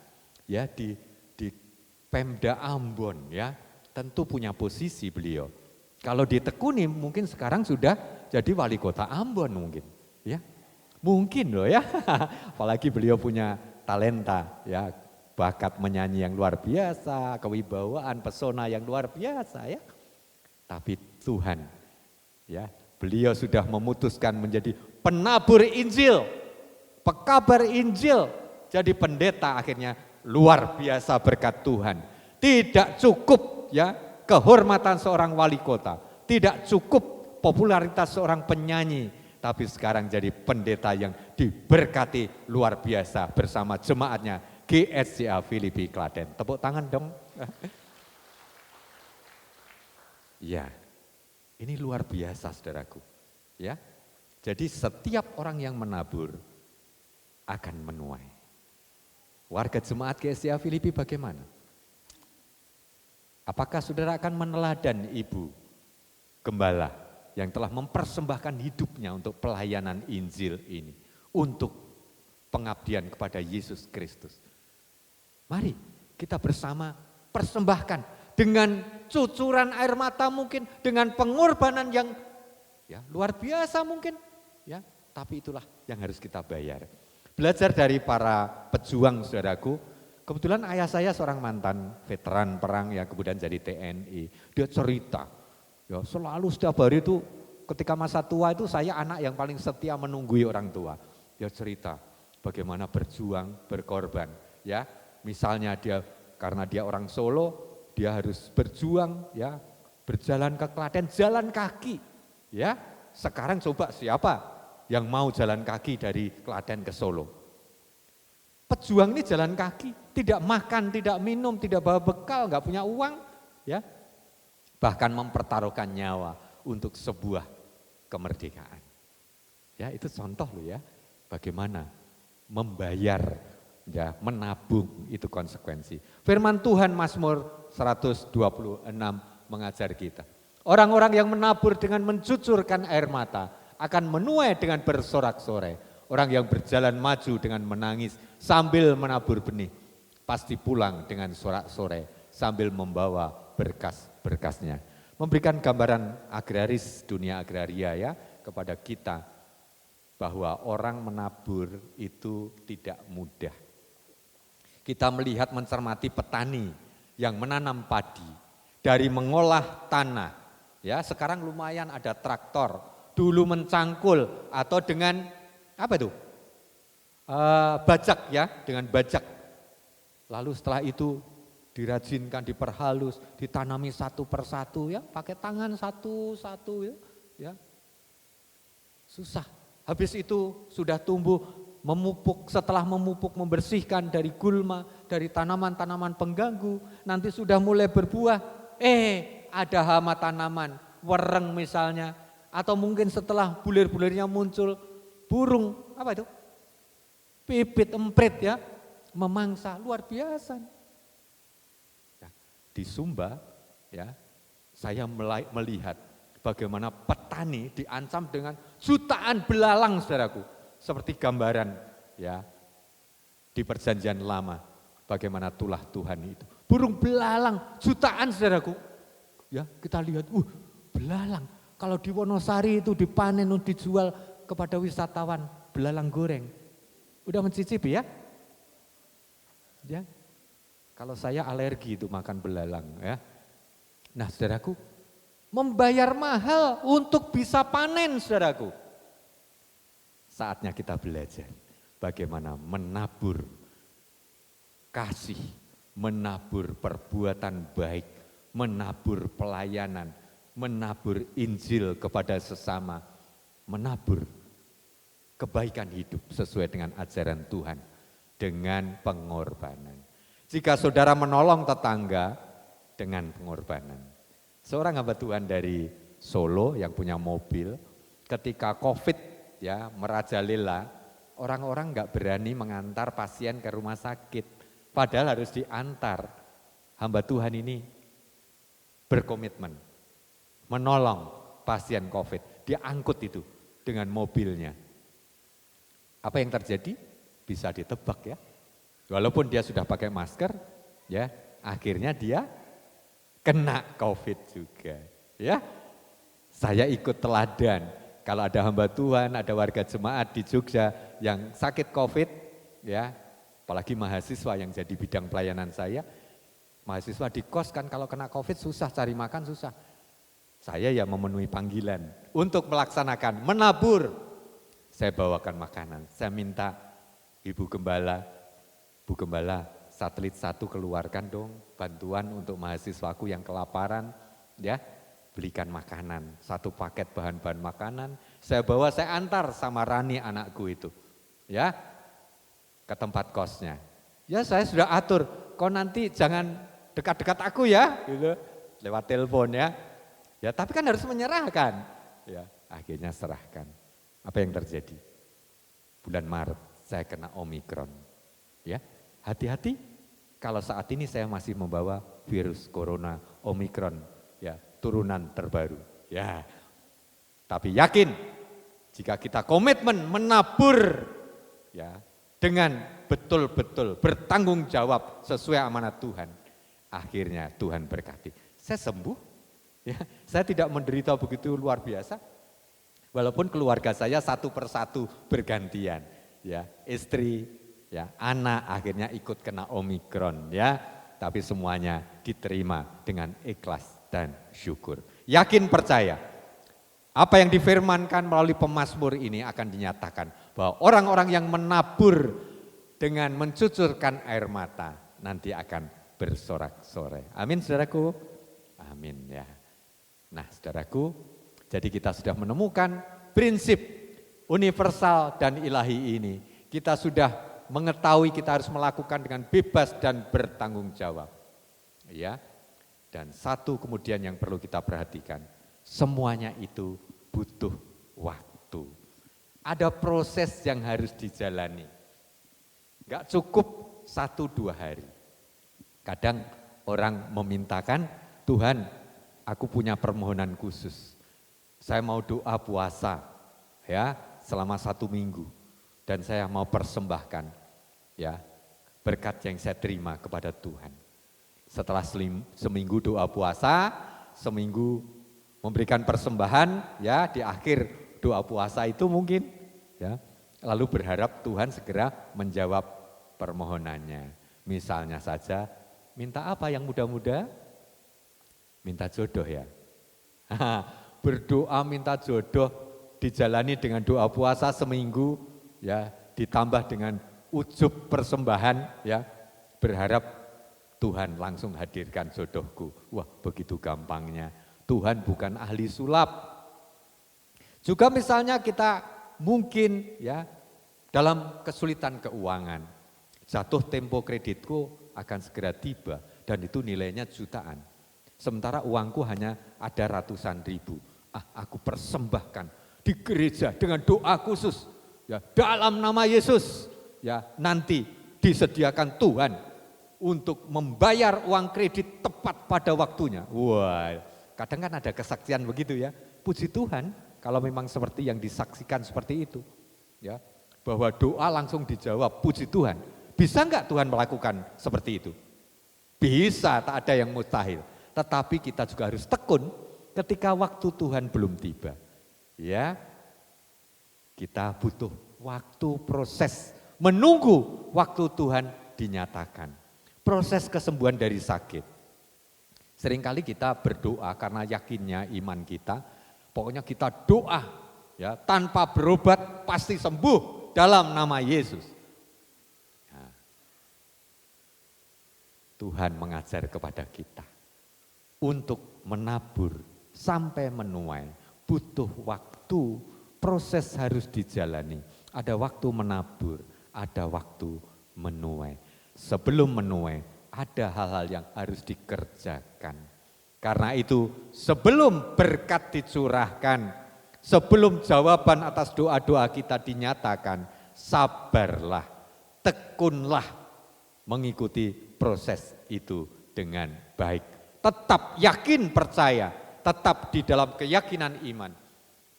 ya di Pemda Ambon ya tentu punya posisi beliau. Kalau ditekuni mungkin sekarang sudah jadi wali kota Ambon mungkin. Ya, mungkin loh ya, apalagi beliau punya talenta ya, bakat menyanyi yang luar biasa, kewibawaan, pesona yang luar biasa ya. Tapi Tuhan ya, beliau sudah memutuskan menjadi penabur Injil, pekabar Injil, jadi pendeta akhirnya luar biasa berkat Tuhan. Tidak cukup ya kehormatan seorang wali kota, tidak cukup popularitas seorang penyanyi, tapi sekarang jadi pendeta yang diberkati luar biasa bersama jemaatnya GSCA Filipi Klaten. Tepuk tangan dong. Ya, ini luar biasa saudaraku. Ya, jadi setiap orang yang menabur akan menuai. Warga jemaat GSCA Filipi bagaimana? Apakah saudara akan meneladan ibu gembala yang telah mempersembahkan hidupnya untuk pelayanan Injil ini, untuk pengabdian kepada Yesus Kristus? Mari kita bersama persembahkan dengan cucuran air mata mungkin, dengan pengorbanan yang ya, luar biasa mungkin, ya. Tapi itulah yang harus kita bayar. Belajar dari para pejuang saudaraku. Kebetulan ayah saya seorang mantan veteran perang yang kemudian jadi TNI. Dia cerita, ya selalu setiap hari itu ketika masa tua itu saya anak yang paling setia menunggui orang tua. Dia cerita bagaimana berjuang, berkorban. Ya, misalnya dia karena dia orang Solo, dia harus berjuang, ya berjalan ke Klaten, jalan kaki. Ya, sekarang coba siapa yang mau jalan kaki dari Klaten ke Solo? Pejuang ini jalan kaki, tidak makan, tidak minum, tidak bawa bekal, nggak punya uang, ya. Bahkan mempertaruhkan nyawa untuk sebuah kemerdekaan. Ya, itu contoh loh ya, bagaimana membayar, ya, menabung itu konsekuensi. Firman Tuhan Mazmur 126 mengajar kita. Orang-orang yang menabur dengan mencucurkan air mata akan menuai dengan bersorak-sorai. Orang yang berjalan maju dengan menangis sambil menabur benih, pasti pulang dengan sorak-sorai sambil membawa berkas-berkasnya. Memberikan gambaran agraris, dunia agraria ya, kepada kita bahwa orang menabur itu tidak mudah. Kita melihat mencermati petani yang menanam padi, dari mengolah tanah, ya sekarang lumayan ada traktor, dulu mencangkul atau dengan apa itu? Bajak ya, dengan bajak. Lalu setelah itu dirajinkan, diperhalus, ditanami satu persatu ya, pakai tangan satu-satu ya. Susah. Habis itu sudah tumbuh, memupuk, setelah memupuk, membersihkan dari gulma, dari tanaman-tanaman pengganggu, nanti sudah mulai berbuah, ada hama tanaman, wereng misalnya, atau mungkin setelah bulir-bulirnya muncul, burung, apa itu? Pipit, emprit ya, memangsa, luar biasa. Ya, di Sumba ya, saya melihat bagaimana petani diancam dengan jutaan belalang saudaraku. Seperti gambaran ya di perjanjian lama, bagaimana tulah Tuhan itu. Burung belalang jutaan saudaraku. Ya, kita lihat, belalang. Kalau di Wonosari itu dipanen, dijual kepada wisatawan, belalang goreng. Udah mencicipi ya? Ya. Kalau saya alergi itu makan belalang ya. Nah, saudaraku, membayar mahal untuk bisa panen, saudaraku. Saatnya kita belajar bagaimana menabur kasih, menabur perbuatan baik, menabur pelayanan, menabur Injil kepada sesama, menabur kebaikan hidup sesuai dengan ajaran Tuhan dengan pengorbanan. Jika saudara menolong tetangga dengan pengorbanan. Seorang hamba Tuhan dari Solo yang punya mobil, ketika COVID ya merajalela, orang-orang enggak berani mengantar pasien ke rumah sakit, padahal harus diantar. Hamba Tuhan ini berkomitmen menolong pasien COVID, dia angkut itu dengan mobilnya. Apa yang terjadi? Bisa ditebak ya. Walaupun dia sudah pakai masker, ya, akhirnya dia kena COVID juga. Ya, saya ikut teladan. Kalau ada hamba Tuhan, ada warga jemaat di Jogja yang sakit COVID, ya, apalagi mahasiswa yang jadi bidang pelayanan saya, mahasiswa di kos kan kalau kena COVID susah, cari makan susah. Saya ya memenuhi panggilan untuk melaksanakan, menabur. Saya bawakan makanan, saya minta Ibu Gembala, Bu Gembala, satelit 1 keluarkan dong bantuan untuk mahasiswaku yang kelaparan, ya, belikan makanan, 1 paket bahan-bahan makanan, saya bawa, saya antar sama Rani anakku itu, ya, ke tempat kosnya. Ya saya sudah atur, kau nanti jangan dekat-dekat aku ya, gitu, lewat telepon ya. Ya tapi kan harus menyerahkan, ya akhirnya serahkan. Apa yang terjadi? Bulan Maret saya kena Omikron. Ya, hati-hati kalau saat ini saya masih membawa virus corona Omikron, ya, turunan terbaru. Ya. Tapi yakin jika kita komitmen menabur ya dengan betul-betul bertanggung jawab sesuai amanat Tuhan, akhirnya Tuhan berkati. Saya sembuh. Ya, saya tidak menderita begitu luar biasa. Walaupun keluarga saya satu persatu bergantian, ya, istri, ya, anak akhirnya ikut kena Omikron, ya, tapi semuanya diterima dengan ikhlas dan syukur. Yakin percaya, apa yang difirmankan melalui pemazmur ini akan dinyatakan bahwa orang-orang yang menabur dengan mencucurkan air mata nanti akan bersorak-sorai. Amin, saudaraku. Amin ya. Nah, saudaraku, jadi kita sudah menemukan prinsip universal dan ilahi ini. Kita sudah mengetahui kita harus melakukan dengan bebas dan bertanggung jawab. Ya. Dan satu kemudian yang perlu kita perhatikan, semuanya itu butuh waktu. Ada proses yang harus dijalani. Enggak cukup 1-2 hari. Kadang orang memintakan, Tuhan, aku punya permohonan khusus. Saya mau doa puasa ya selama 1 minggu dan saya mau persembahkan ya berkat yang saya terima kepada Tuhan. Setelah seminggu doa puasa, seminggu memberikan persembahan ya di akhir doa puasa itu mungkin ya lalu berharap Tuhan segera menjawab permohonannya. Misalnya saja minta apa yang muda-muda? Minta jodoh ya. Berdoa minta jodoh dijalani dengan doa puasa seminggu, ya, ditambah dengan ujub persembahan, ya, berharap Tuhan langsung hadirkan jodohku. Wah, begitu gampangnya. Tuhan bukan ahli sulap. Juga misalnya kita mungkin, ya, dalam kesulitan keuangan, jatuh tempo kreditku akan segera tiba dan itu nilainya jutaan. Sementara uangku hanya ada ratusan ribu. Aku persembahkan di gereja dengan doa khusus, ya, dalam nama Yesus, ya, nanti disediakan Tuhan untuk membayar uang kredit tepat pada waktunya. Wah, kadang kan ada kesaksian begitu, ya. Puji Tuhan kalau memang seperti yang disaksikan seperti itu, ya, bahwa doa langsung dijawab. Puji Tuhan. Bisa enggak Tuhan melakukan seperti itu? Bisa, tak ada yang mustahil. Tetapi kita juga harus tekun ketika waktu Tuhan belum tiba. Ya, kita butuh waktu proses menunggu waktu Tuhan dinyatakan. Proses kesembuhan dari sakit. Seringkali kita berdoa karena yakinnya iman kita, pokoknya kita doa, ya, tanpa berobat pasti sembuh dalam nama Yesus. Nah, Tuhan mengajar kepada kita untuk menabur sampai menuai, butuh waktu, proses harus dijalani. Ada waktu menabur, ada waktu menuai. Sebelum menuai, ada hal-hal yang harus dikerjakan. Karena itu, sebelum berkat dicurahkan, sebelum jawaban atas doa-doa kita dinyatakan, sabarlah, tekunlah mengikuti proses itu dengan baik. Tetap yakin percaya, tetap di dalam keyakinan iman,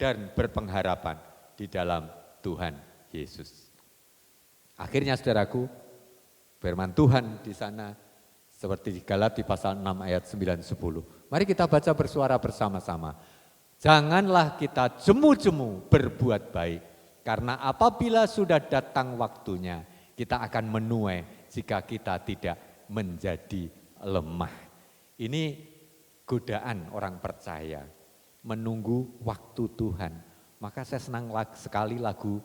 dan berpengharapan di dalam Tuhan Yesus. Akhirnya saudaraku, firman Tuhan di sana seperti di Galati pasal 6 ayat 9-10. Mari kita baca bersuara bersama-sama. Janganlah kita jemu-jemu berbuat baik, karena apabila sudah datang waktunya, kita akan menuai jika kita tidak menjadi lemah. Ini godaan orang percaya, menunggu waktu Tuhan. Maka saya senang sekali lagu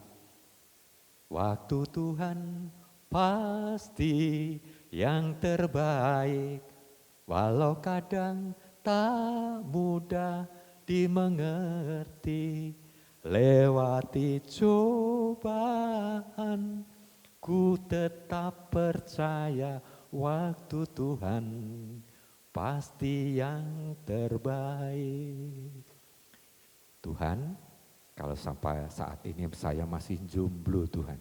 Waktu Tuhan pasti yang terbaik, walau kadang tak mudah dimengerti. Lewati cobaan, ku tetap percaya waktu Tuhan pasti yang terbaik. Tuhan, kalau sampai saat ini saya masih jomblo, Tuhan,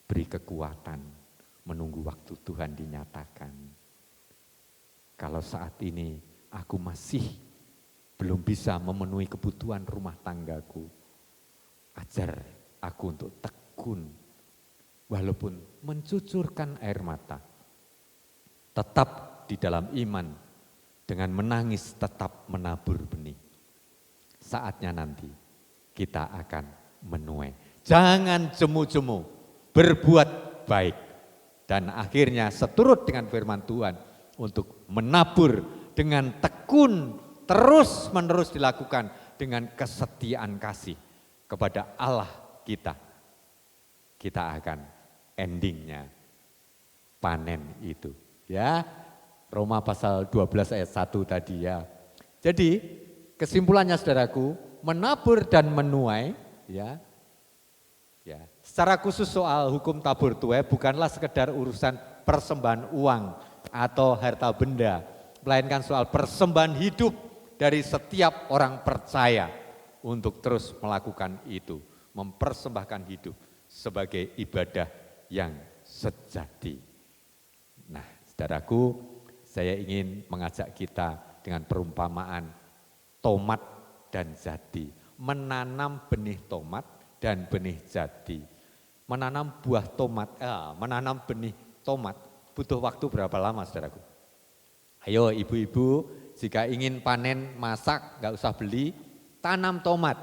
beri kekuatan menunggu waktu Tuhan dinyatakan. Kalau saat ini aku masih belum bisa memenuhi kebutuhan rumah tanggaku, ajar aku untuk tekun, walaupun mencucurkan air mata, tetap di dalam iman, dengan menangis tetap menabur benih. Saatnya nanti kita akan menuai. Jangan jemu-jemu, berbuat baik. Dan akhirnya seturut dengan firman Tuhan untuk menabur dengan tekun, terus menerus dilakukan dengan kesetiaan kasih kepada Allah kita. Kita akan endingnya panen itu. Ya, Roma pasal 12 ayat 1 tadi, ya. Jadi kesimpulannya saudaraku, menabur dan menuai, ya, secara khusus soal hukum tabur tuai bukanlah sekedar urusan persembahan uang atau harta benda, melainkan soal persembahan hidup dari setiap orang percaya untuk terus melakukan itu, mempersembahkan hidup sebagai ibadah yang sejati. Nah, saudaraku, saya ingin mengajak kita dengan perumpamaan tomat dan jati, menanam benih tomat dan benih jati. Menanam buah tomat, menanam benih tomat butuh waktu berapa lama, saudaraku? Ayo ibu-ibu, jika ingin panen masak, nggak usah beli, tanam tomat.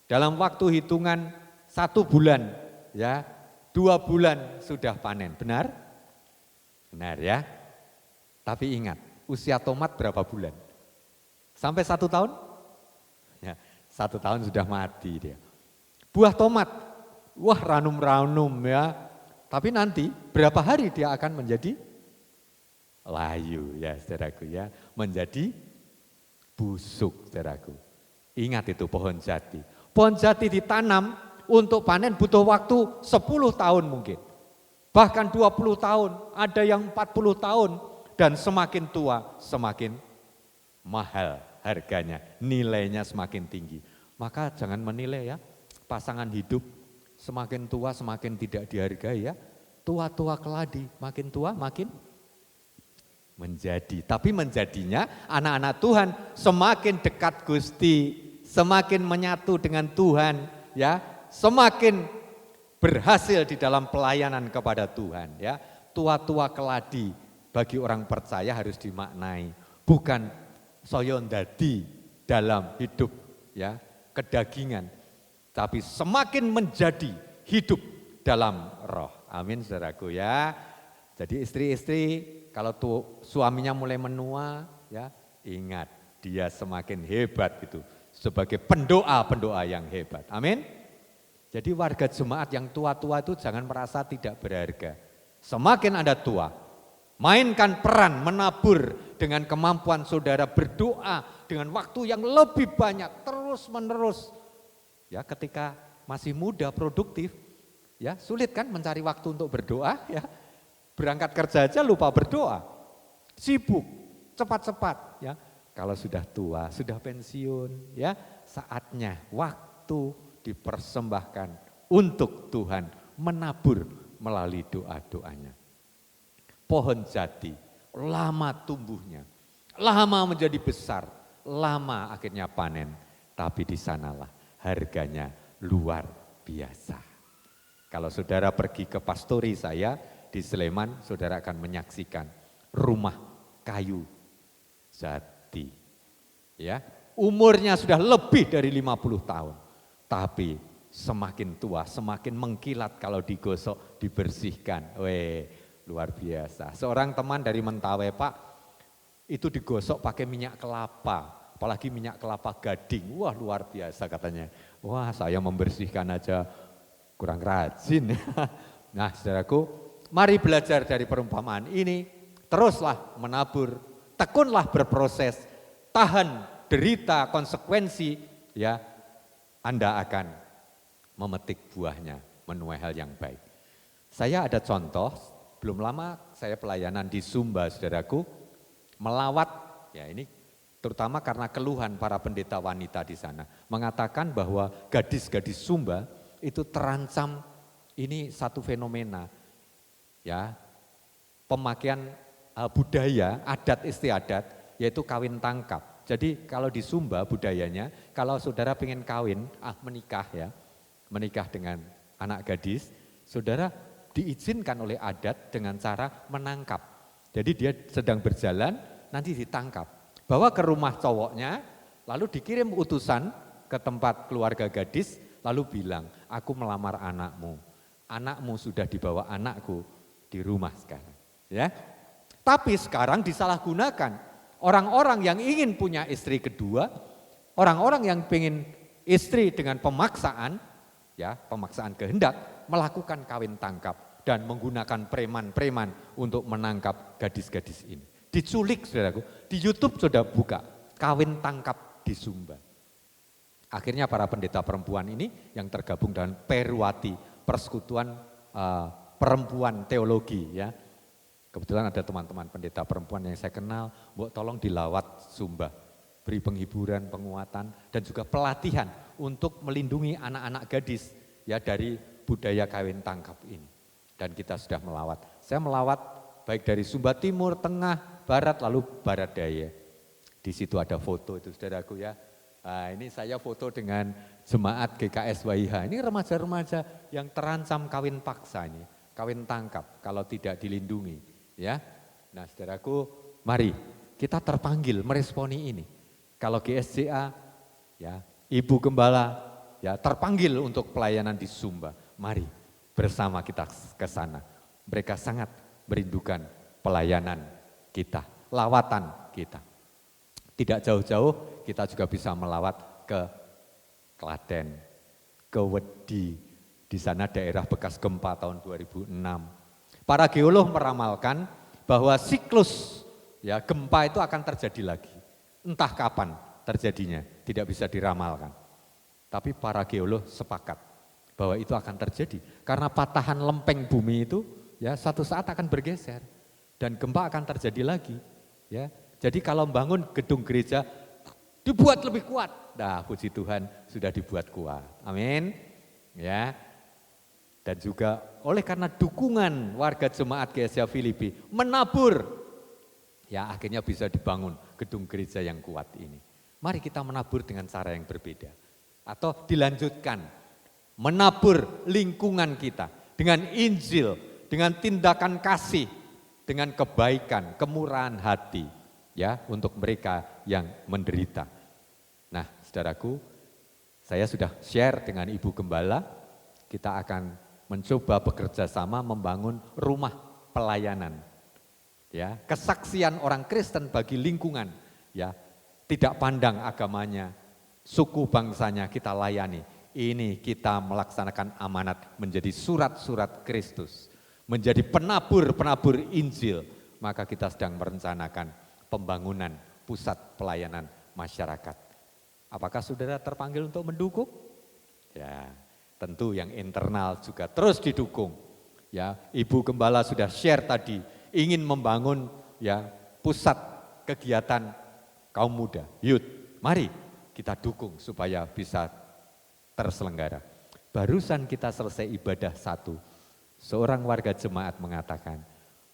Dalam waktu hitungan 1 bulan, ya, 2 bulan sudah panen, benar? Benar, ya. Tapi ingat, usia tomat berapa bulan? Sampai 1 tahun? Ya, 1 tahun sudah mati dia. Buah tomat wah ranum-ranum ya. Tapi nanti berapa hari dia akan menjadi layu ya saudaraku ya. Menjadi busuk saudaraku. Ingat itu pohon jati. Pohon jati ditanam untuk panen butuh waktu 10 tahun mungkin. Bahkan 20 tahun, ada yang 40 tahun. Dan semakin tua semakin mahal harganya, nilainya semakin tinggi. Maka jangan menilai ya, pasangan hidup semakin tua semakin tidak dihargai ya. Tua-tua keladi, makin tua makin menjadi. Tapi menjadinya anak-anak Tuhan semakin dekat Gusti, semakin menyatu dengan Tuhan ya, semakin berhasil di dalam pelayanan kepada Tuhan ya. Tua-tua keladi bagi orang percaya harus dimaknai, bukan soyon dadi dalam hidup ya, kedagingan, tapi semakin menjadi hidup dalam roh. Amin saudaraku ya. Jadi istri-istri kalau suaminya mulai menua ya, ingat dia semakin hebat itu sebagai pendoa yang hebat. Amin. Jadi warga jemaat yang tua-tua itu jangan merasa tidak berharga. Semakin Anda tua, mainkan peran menabur dengan kemampuan saudara berdoa dengan waktu yang lebih banyak terus menerus. Ya, ketika masih muda produktif, ya sulit kan mencari waktu untuk berdoa ya. Berangkat kerja aja lupa berdoa. Sibuk, cepat-cepat ya. Kalau sudah tua, sudah pensiun ya, saatnya waktu dipersembahkan untuk Tuhan, menabur melalui doa-doanya. Pohon jati, lama tumbuhnya, lama menjadi besar, lama akhirnya panen, tapi di sanalah harganya luar biasa. Kalau saudara pergi ke pastori saya di Sleman, saudara akan menyaksikan rumah kayu jati. Ya, umurnya sudah lebih dari 50 tahun. Tapi semakin tua, semakin mengkilat kalau digosok, dibersihkan. Weh, luar biasa. Seorang teman dari Mentawai, Pak, itu digosok pakai minyak kelapa, apalagi minyak kelapa gading. Wah, luar biasa katanya. Wah, saya membersihkan aja kurang rajin. Nah, saudaraku, mari belajar dari perumpamaan ini. Teruslah menabur, tekunlah berproses, tahan derita konsekuensi, ya. Anda akan memetik buahnya, menuai hal yang baik. Saya ada contoh, belum lama saya pelayanan di Sumba, saudaraku, melawat, ya ini terutama karena keluhan para pendeta wanita di sana, mengatakan bahwa gadis-gadis Sumba itu terancam, ini satu fenomena, ya, pemakaian budaya, adat istiadat, yaitu kawin tangkap. Jadi kalau di Sumba budayanya, kalau saudara pengen kawin, menikah ya, menikah dengan anak gadis, saudara diizinkan oleh adat dengan cara menangkap. Jadi dia sedang berjalan, nanti ditangkap. Bawa ke rumah cowoknya, lalu dikirim utusan ke tempat keluarga gadis, lalu bilang, aku melamar anakmu. Anakmu sudah dibawa anakku di rumah sekarang. Ya. Tapi sekarang disalahgunakan. Orang-orang yang ingin punya istri kedua, orang-orang yang ingin istri dengan pemaksaan, ya pemaksaan kehendak, melakukan kawin tangkap dan menggunakan preman-preman untuk menangkap gadis-gadis ini. Diculik saudaraku, di YouTube sudah buka, kawin tangkap di Sumba. Akhirnya para pendeta perempuan ini yang tergabung dengan Perwati, Persekutuan Perempuan Teologi ya. Kebetulan ada teman-teman pendeta perempuan yang saya kenal, mbok tolong dilawat Sumba, beri penghiburan, penguatan, dan juga pelatihan untuk melindungi anak-anak gadis ya dari budaya kawin tangkap ini. Dan kita sudah melawat. Saya melawat baik dari Sumba Timur, Tengah, Barat, lalu Barat Daya. Di situ ada foto itu saudaraku ya. Nah, ini saya foto dengan jemaat GKS WIH. Ini remaja-remaja yang terancam kawin paksa ini, kawin tangkap kalau tidak dilindungi. Ya, nah saudaraku, mari kita terpanggil meresponi ini. Kalau GSCA, ya Ibu Gembala, ya terpanggil untuk pelayanan di Sumba. Mari bersama kita ke sana. Mereka sangat merindukan pelayanan kita, lawatan kita. Tidak jauh-jauh, kita juga bisa melawat ke Klaten, ke Wedi, Di sana daerah bekas gempa tahun 2006. Para geolog meramalkan bahwa siklus ya gempa itu akan terjadi lagi. Entah kapan terjadinya, tidak bisa diramalkan. Tapi para geolog sepakat bahwa itu akan terjadi karena patahan lempeng bumi itu ya satu saat akan bergeser dan gempa akan terjadi lagi. Ya, jadi kalau membangun gedung gereja dibuat lebih kuat. Nah, puji Tuhan sudah dibuat kuat. Amin. Ya. Dan juga oleh karena dukungan warga jemaat GSA Filipi menabur, ya akhirnya bisa dibangun gedung gereja yang kuat ini. Mari kita menabur dengan cara yang berbeda. Atau dilanjutkan, menabur lingkungan kita dengan Injil, dengan tindakan kasih, dengan kebaikan, kemurahan hati, ya untuk mereka yang menderita. Nah, saudaraku, saya sudah share dengan Ibu Gembala, kita akan mencoba bekerja sama membangun rumah pelayanan. Ya, kesaksian orang Kristen bagi lingkungan, ya, tidak pandang agamanya, suku bangsanya kita layani. Ini kita melaksanakan amanat menjadi surat-surat Kristus, menjadi penabur-penabur Injil. Maka kita sedang merencanakan pembangunan pusat pelayanan masyarakat. Apakah saudara terpanggil untuk mendukung? Ya, tentu yang internal juga terus didukung. Ya, Ibu Gembala sudah share tadi, ingin membangun ya pusat kegiatan kaum muda, youth. Mari kita dukung supaya bisa terselenggara. Barusan kita selesai ibadah satu, seorang warga jemaat mengatakan,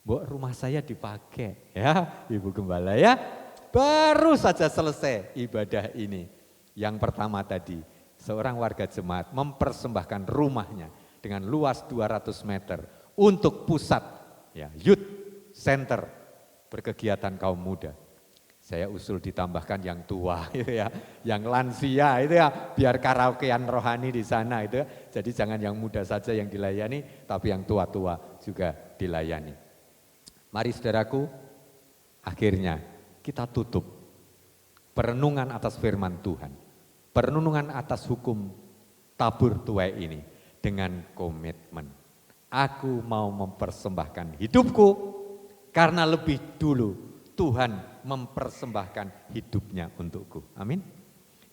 "Mbok, rumah saya dipakai." Ya, Ibu Gembala ya. Baru saja selesai ibadah ini. Yang pertama tadi, seorang warga jemaat mempersembahkan rumahnya dengan luas 200 meter untuk pusat ya, youth center berkegiatan kaum muda. Saya usul ditambahkan yang tua gitu ya, yang lansia itu ya, biar karaokean rohani di sana itu ya. Jadi jangan yang muda saja yang dilayani, tapi yang tua-tua juga dilayani. Mari saudaraku, akhirnya kita tutup perenungan atas firman Tuhan, perenungan atas hukum tabur tuai ini dengan komitmen. Aku mau mempersembahkan hidupku karena lebih dulu Tuhan mempersembahkan hidupnya untukku. Amin.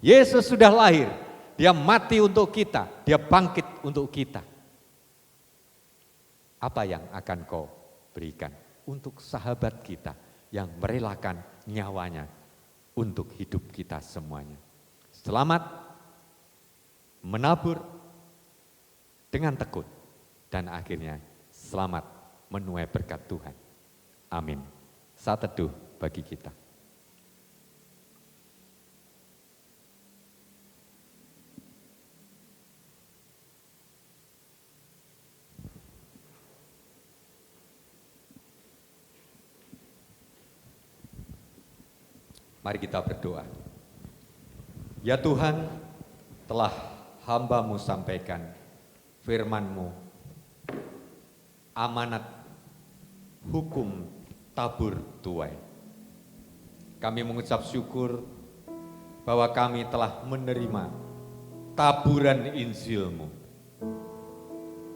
Yesus sudah lahir, dia mati untuk kita, dia bangkit untuk kita. Apa yang akan kau berikan untuk sahabat kita yang merelakan nyawanya untuk hidup kita semuanya? Selamat menabur dengan tekun dan akhirnya selamat menuai berkat Tuhan. Amin. Saat teduh bagi kita. Mari kita berdoa. Ya Tuhan, telah hamba-Mu sampaikan firman-Mu, amanat hukum tabur tuai. Kami mengucap syukur bahwa kami telah menerima taburan Injil-Mu,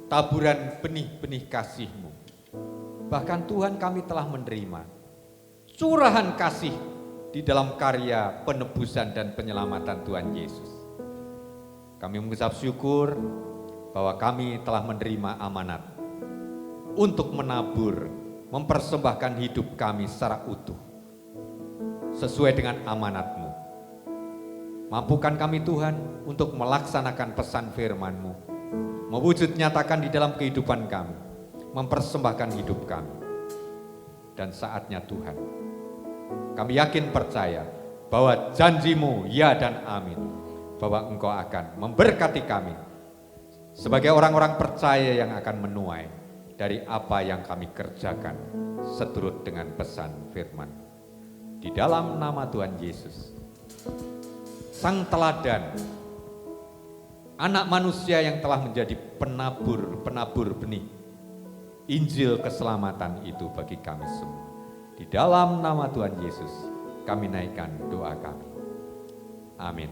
taburan benih-benih kasih-Mu. Bahkan Tuhan, kami telah menerima curahan kasih di dalam karya penebusan dan penyelamatan Tuhan Yesus. Kami mengucap syukur bahwa kami telah menerima amanat untuk menabur, mempersembahkan hidup kami secara utuh, sesuai dengan amanat-Mu. Mampukan kami Tuhan untuk melaksanakan pesan firman-Mu, mewujud nyatakan di dalam kehidupan kami, mempersembahkan hidup kami. Dan saatnya Tuhan, kami yakin percaya bahwa janji-Mu ya dan amin, bahwa Engkau akan memberkati kami sebagai orang-orang percaya yang akan menuai dari apa yang kami kerjakan seturut dengan pesan firman. Di dalam nama Tuhan Yesus, Sang Teladan, anak manusia yang telah menjadi penabur benih Injil keselamatan itu bagi kami semua. Di dalam nama Tuhan Yesus, kami naikkan doa kami. Amin.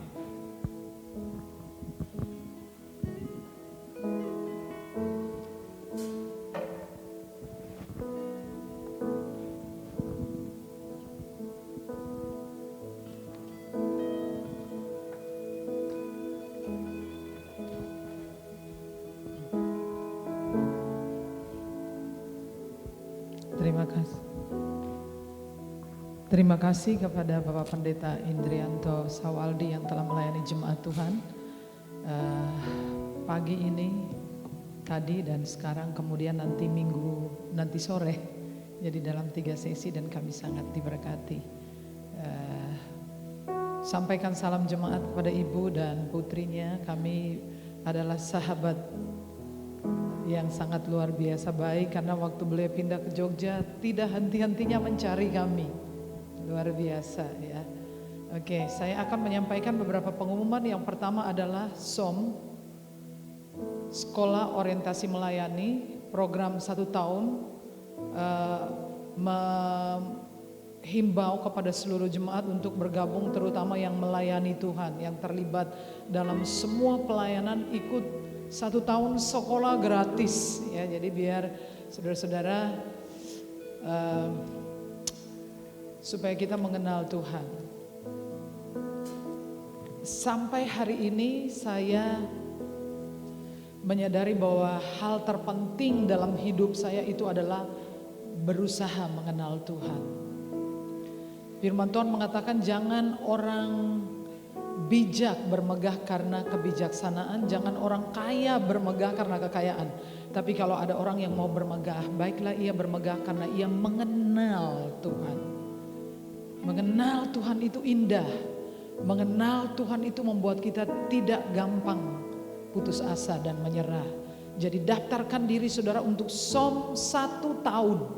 Terima kasih kepada Bapak Pendeta Indrianto Sawaldi yang telah melayani jemaat Tuhan pagi ini, tadi dan sekarang, kemudian nanti sore. Jadi dalam 3 sesi dan kami sangat diberkati. Sampaikan salam jemaat kepada ibu dan putrinya. Kami adalah sahabat yang sangat luar biasa baik, karena waktu beliau pindah ke Jogja tidak henti-hentinya mencari kami. Luar biasa ya. Oke, saya akan menyampaikan beberapa pengumuman. Yang pertama adalah SOM, Sekolah Orientasi Melayani, program 1 tahun, menghimbau kepada seluruh jemaat untuk bergabung, terutama yang melayani Tuhan, yang terlibat dalam semua pelayanan, ikut 1 tahun sekolah gratis ya. Jadi biar saudara-saudara supaya kita mengenal Tuhan. Sampai hari ini saya menyadari bahwa hal terpenting dalam hidup saya itu adalah berusaha mengenal Tuhan. Firman Tuhan mengatakan jangan orang bijak bermegah karena kebijaksanaan, jangan orang kaya bermegah karena kekayaan. Tapi kalau ada orang yang mau bermegah, baiklah ia bermegah karena ia mengenal Tuhan. Mengenal Tuhan itu indah. Mengenal Tuhan itu membuat kita tidak gampang putus asa dan menyerah. Jadi daftarkan diri saudara untuk SOM 1 tahun.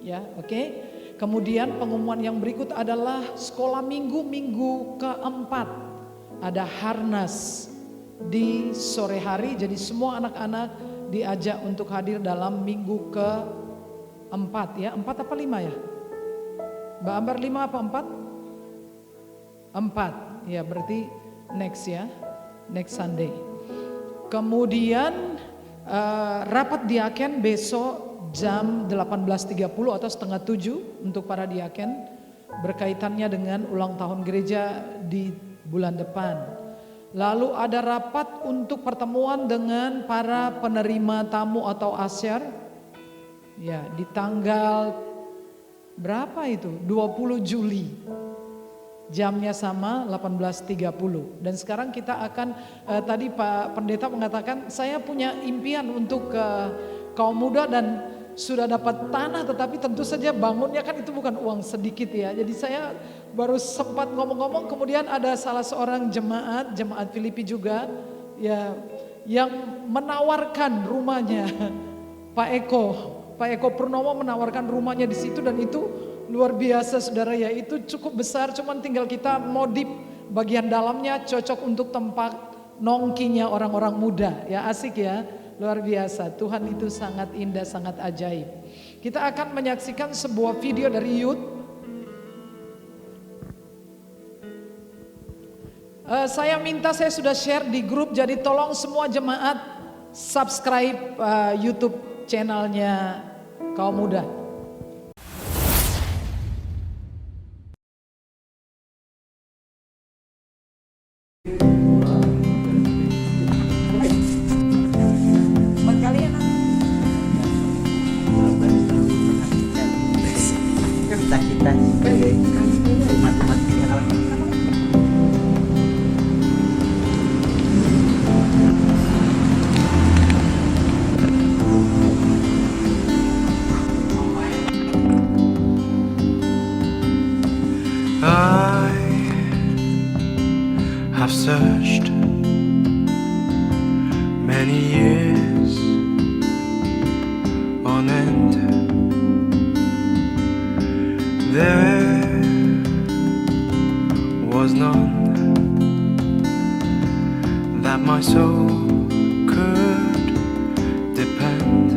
Ya, oke. Kemudian pengumuman yang berikut adalah sekolah minggu keempat. Ada harnas di sore hari, jadi semua anak-anak diajak untuk hadir dalam minggu keempat ya. 4 apa 5 ya? Mbak Ambar 5 apa 4? 4. Ya berarti next ya, next Sunday. Kemudian rapat diaken besok jam 18.30 atau setengah 7 untuk para diaken, berkaitannya dengan ulang tahun gereja di bulan depan. Lalu ada rapat untuk pertemuan dengan para penerima tamu atau asyar ya di tanggal berapa itu? 20 Juli. Jamnya sama 18.30. Dan sekarang kita akan tadi Pak Pendeta mengatakan saya punya impian untuk kaum muda dan sudah dapat tanah, tetapi tentu saja bangunnya kan itu bukan uang sedikit ya. Jadi saya baru sempat ngomong-ngomong, kemudian ada salah seorang jemaat Filipi juga ya yang menawarkan rumahnya. Pak Eko Purnomo menawarkan rumahnya di situ, dan itu luar biasa saudara ya, itu cukup besar, cuman tinggal kita modif bagian dalamnya cocok untuk tempat nongkinya orang-orang muda ya. Asik ya, luar biasa. Tuhan itu sangat indah, sangat ajaib. Kita akan menyaksikan sebuah video dari youth. Saya minta, saya sudah share di grup, jadi tolong semua jemaat subscribe YouTube channelnya Kaum Muda. I've searched many years on end. There was none that my soul could depend.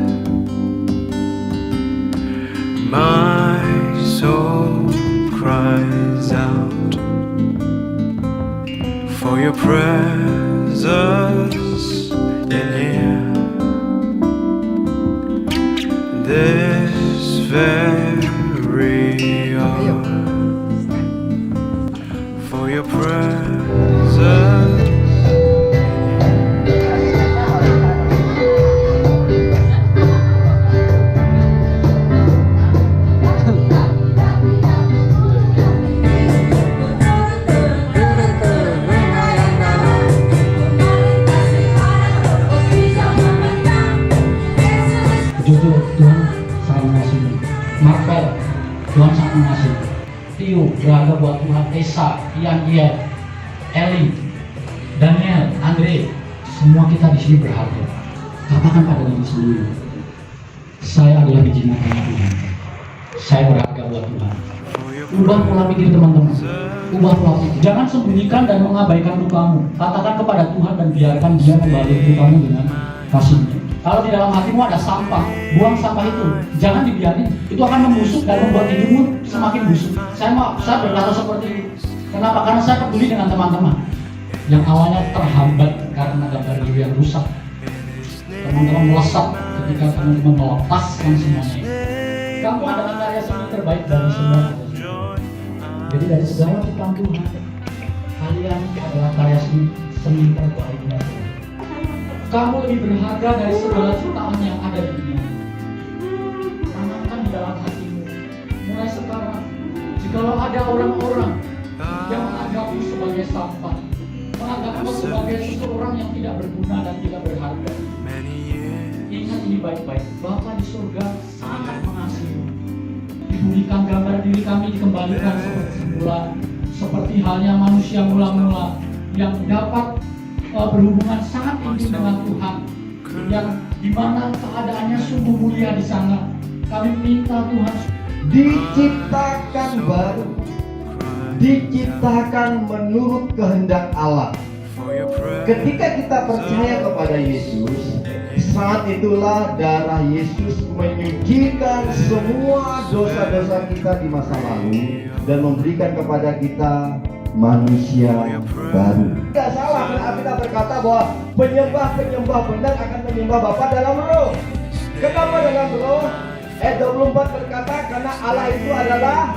My soul cries out for your presence in here. This very hour, for your presence. Tio berharga buat Tuhan, Esa, Ian, Eli, Daniel, Andre, semua kita di sini berharga. Katakan pada diri sendiri, saya adalah biji makanan Tuhan. Saya berharga buat Tuhan. Ubah pola pikir teman-teman. Ubah pola pikir. Jangan sembunyikan dan mengabaikan lukamu. Katakan kepada Tuhan dan biarkan Dia membalut lukamu dengan kasih-Nya. Kalau di dalam hatimu ada sampah, buang sampah itu. Jangan dibiarin. Itu akan membusuk dan membuat hidupmu semakin busuk. Saya berkata seperti itu. Kenapa? Karena saya peduli dengan teman-teman yang awalnya terhambat karena gambar diri yang rusak. Teman-teman melesat ketika teman-teman melepaskan semuanya. Kamu adalah karya seni terbaik dari semua. Jadi dari segala ciptaan Tuhan, kalian adalah karya seni terbaik dari Tuhan. Kamu lebih berharga dari segala ciptaan yang ada di dunia. Tanamkan di dalam hatimu. Mulai sekarang, jikalau ada orang-orang yang menganggapmu sebagai sampah, menganggapmu sebagai seseorang yang tidak berguna dan tidak berharga, ingat ini baik-baik. Bapa di surga sangat mengasihi. Dibunyikan gambar diri kami dikembalikan seperti semula, seperti halnya manusia mula-mula yang dapat berhubungan sangat intim dengan Tuhan, yang dimana keadaannya sungguh mulia di sana. Kami minta Tuhan diciptakan baru, diciptakan menurut kehendak Allah. Ketika kita percaya kepada Yesus, saat itulah darah Yesus menyucikan semua dosa-dosa kita di masa lalu dan memberikan kepada kita manusia baru. Tidak salah kalau kita berkata bahwa penyembah-penyembah benar akan menyembah Bapa dalam roh. Kenapa dalam roh? Ayat 24 berkata karena Allah itu adalah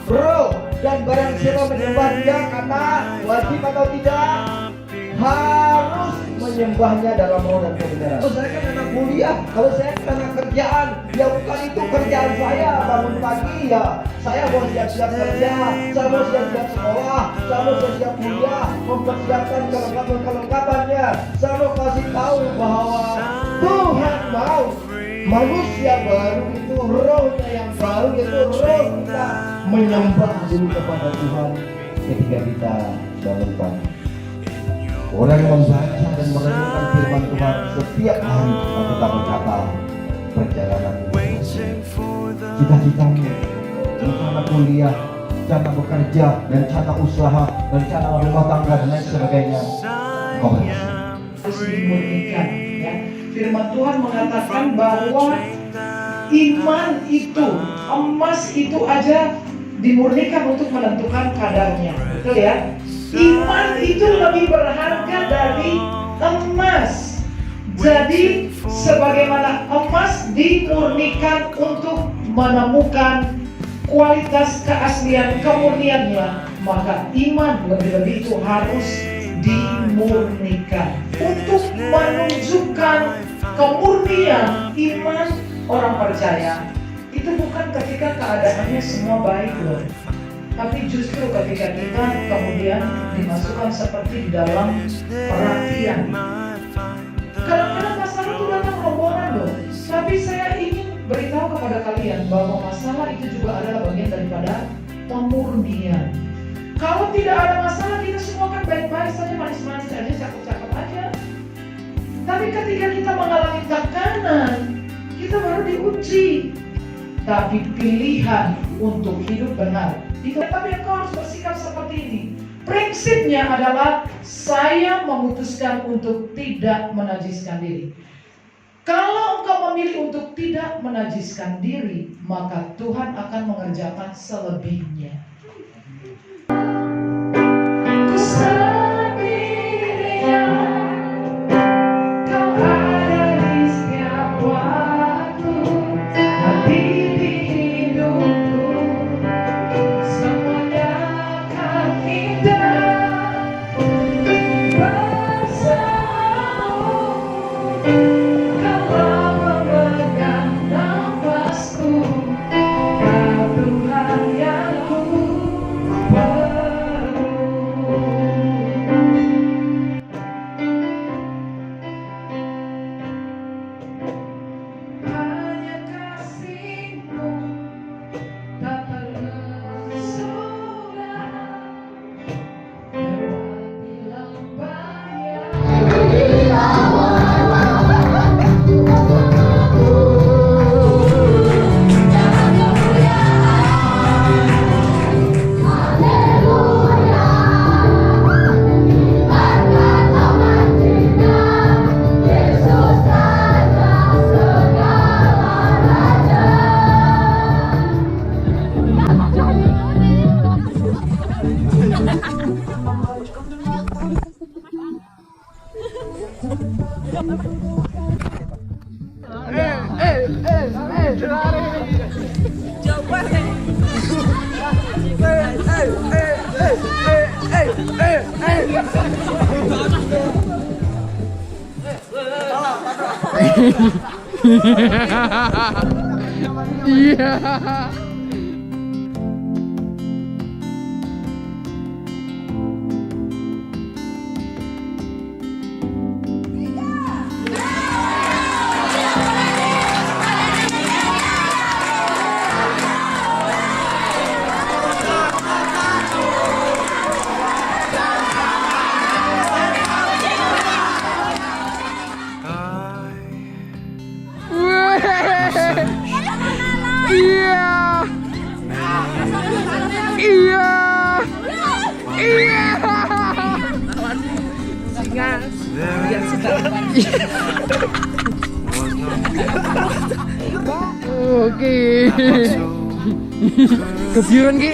roh, dan barang siapa menyembah Dia, kata wajib atau tidak, harus menyembahnya dalam roh dan kebenaran. Kalau saya kan anak kuliah, kalau saya kan anak kerjaan, ya bukan itu kerjaan saya. Bangun pagi ya saya mau siap-siap kerja, saya mau siap-siap sekolah, saya mau siap-siap kuliah, mempersiapkan kelengkapan-kelengkapannya. Saya mau kasih tahu bahwa Tuhan mau manusia baru itu, rohnya yang baru, yaitu roh kita menyembah dulu kepada Tuhan ketika kita bangun pagi. Orang yang membaca dan merenungkan firman Tuhan setiap hari, kita berkata perjalanan cita-citamu, rencana kuliah, rencana bekerja, rencana usaha, rencana rumah tangga dan lain sebagainya, kau harus dimurnikan. Ya. Firman Tuhan mengatakan bahwa iman itu, emas itu aja dimurnikan untuk menentukan kadarnya, betul ya? Iman itu lebih berharga dari emas. Jadi sebagaimana emas dimurnikan untuk menemukan kualitas keaslian kemurniannya, maka iman lebih-lebih itu harus dimurnikan untuk menunjukkan kemurnian iman orang percaya. Itu bukan ketika keadaannya semua baik loh, tapi justru ketika kita kemudian dimasukkan seperti di dalam perhatian. Kadang-kadang masalah itu datang rombongan loh, tapi saya ingin beritahu kepada kalian bahwa masalah itu juga adalah bagian daripada pemurnian. Kalau tidak ada masalah, kita semua kan baik-baik saja, manis-manis aja, cakep-cakep aja. Tapi ketika kita mengalami tekanan, kita baru diuji. Tapi pilihan untuk hidup benar, tapi engkau harus bersikap seperti ini. Prinsipnya adalah saya memutuskan untuk tidak menajiskan diri. Kalau engkau memilih untuk tidak menajiskan diri, maka Tuhan akan mengerjakan selebihnya. Ku sendirian, kau ada di setiap waktu, hati di hidupku, semuanya akan indah bersamamu. Kalau memegang nafasku, Kau Tuhan yang ku Kebiuran ki.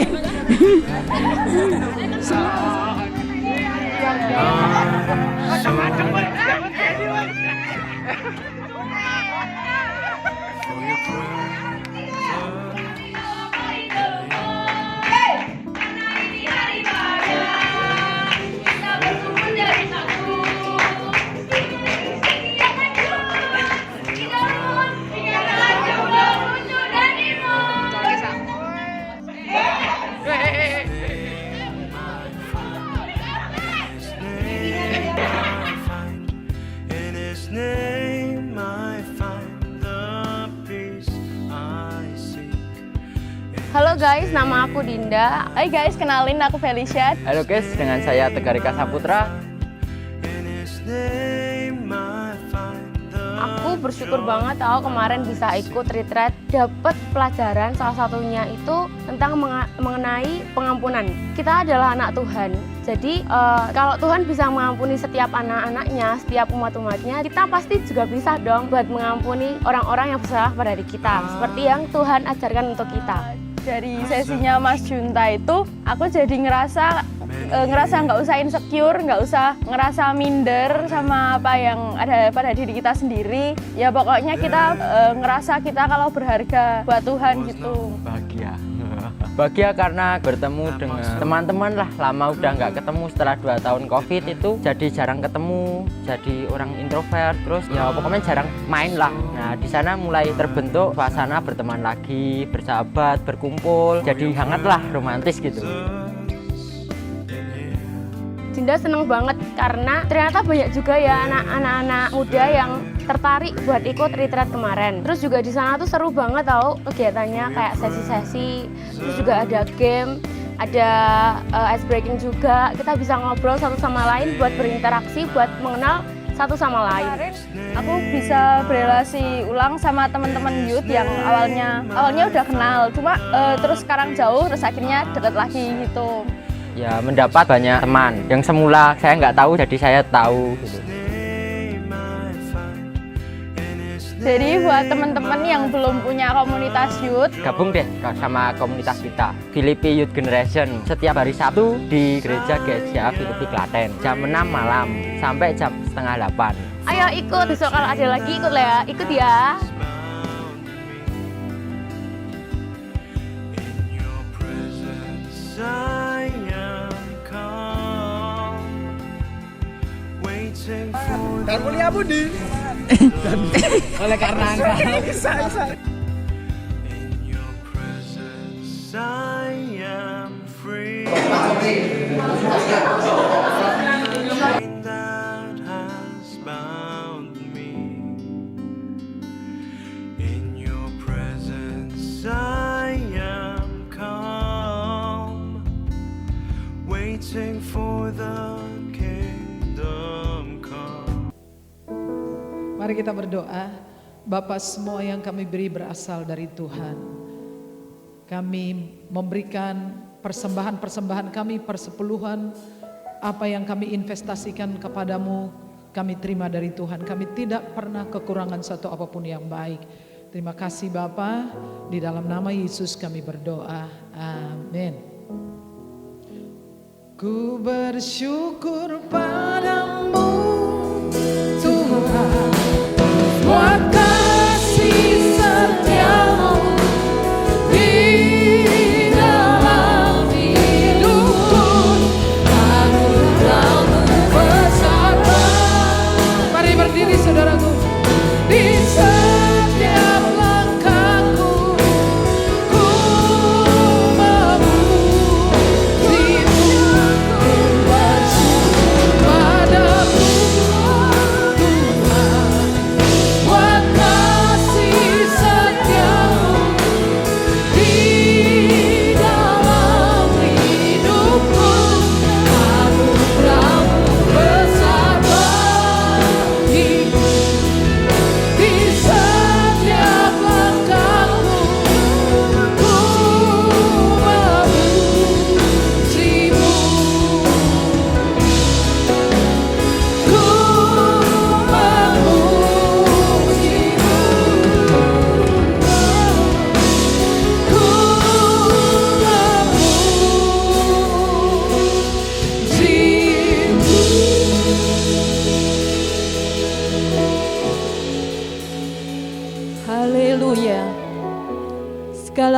Halo guys, nama aku Dinda. Hai guys, kenalin aku Felicia. Halo guys, dengan saya Tegar Ika Saputra. Aku bersyukur banget tahu kemarin bisa ikut retreat, dapat pelajaran salah satunya itu tentang mengenai pengampunan. Kita adalah anak Tuhan. Jadi kalau Tuhan bisa mengampuni setiap anak-anaknya, setiap umat-umatnya, kita pasti juga bisa dong buat mengampuni orang-orang yang bersalah pada diri kita. Seperti yang Tuhan ajarkan untuk kita. Dari sesinya Mas Junta itu, aku jadi ngerasa nggak usah insecure, nggak usah ngerasa minder sama apa yang ada pada diri kita sendiri. Ya pokoknya kita ngerasa kita kalau berharga buat Tuhan gitu. Bahagia karena bertemu dengan teman-teman lah. Lama udah nggak ketemu setelah 2 tahun COVID itu. Jadi jarang ketemu, jadi orang introvert. Terus ya pokoknya jarang main lah. Nah di sana mulai terbentuk suasana berteman lagi, bersahabat, berkumpul. Jadi hangat lah, romantis gitu. Dinda seneng banget karena ternyata banyak juga ya anak-anak muda yang tertarik buat ikut retreat kemarin. Terus juga di sana tuh seru banget tau kegiatannya, kayak sesi-sesi, terus juga ada game, ada ice breaking juga. Kita bisa ngobrol satu sama lain buat berinteraksi, buat mengenal satu sama lain. Aku bisa berelasi ulang sama teman-teman youth yang awalnya udah kenal, cuma terus sekarang jauh, terus akhirnya deket lagi gitu. Ya mendapat banyak teman yang semula saya nggak tahu, jadi saya tahu gitu. Jadi buat teman-teman yang belum punya komunitas youth, Gabung deh sama komunitas kita, Filipi Youth Generation. Setiap hari Sabtu di Gereja GSCA Filipi Klaten, jam 6 malam sampai jam 7:30. Ayo ikut, besok kalau ada lagi ikut ya. Dan mulia Budi. Oleh karena angka. Mari kita berdoa. Bapa, semua yang kami beri berasal dari Tuhan. Kami memberikan persembahan-persembahan kami, persepuluhan, apa yang kami investasikan kepadamu, kami terima dari Tuhan. Kami tidak pernah kekurangan satu apapun yang baik. Terima kasih Bapa, di dalam nama Yesus kami berdoa. Amin. Ku bersyukur padamu Tuhan.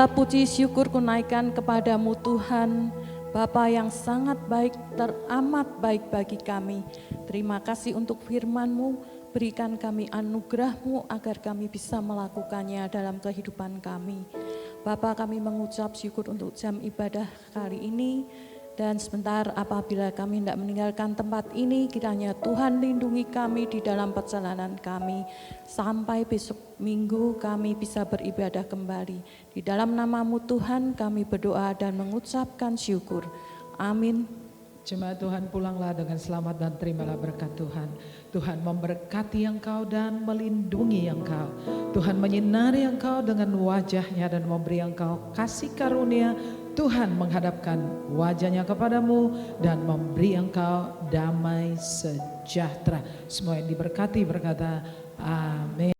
Segala puji syukur kunaikan kepadamu Tuhan, Bapa yang sangat baik, teramat baik bagi kami. Terima kasih untuk firman-Mu, berikan kami anugerah-Mu agar kami bisa melakukannya dalam kehidupan kami. Bapa, kami mengucap syukur untuk jam ibadah kali ini. Dan sebentar apabila kami hendak meninggalkan tempat ini, kiranya Tuhan lindungi kami di dalam perjalanan kami. Sampai besok minggu kami bisa beribadah kembali. Di dalam nama-Mu Tuhan kami berdoa dan mengucapkan syukur. Amin. Jemaat Tuhan, pulanglah dengan selamat dan terimalah berkat Tuhan. Tuhan memberkati engkau dan melindungi engkau. Tuhan menyinari engkau dengan wajah-Nya dan memberi engkau kasih karunia. Tuhan menghadapkan wajah-Nya kepadamu dan memberi engkau damai sejahtera. Semua yang diberkati berkata amin.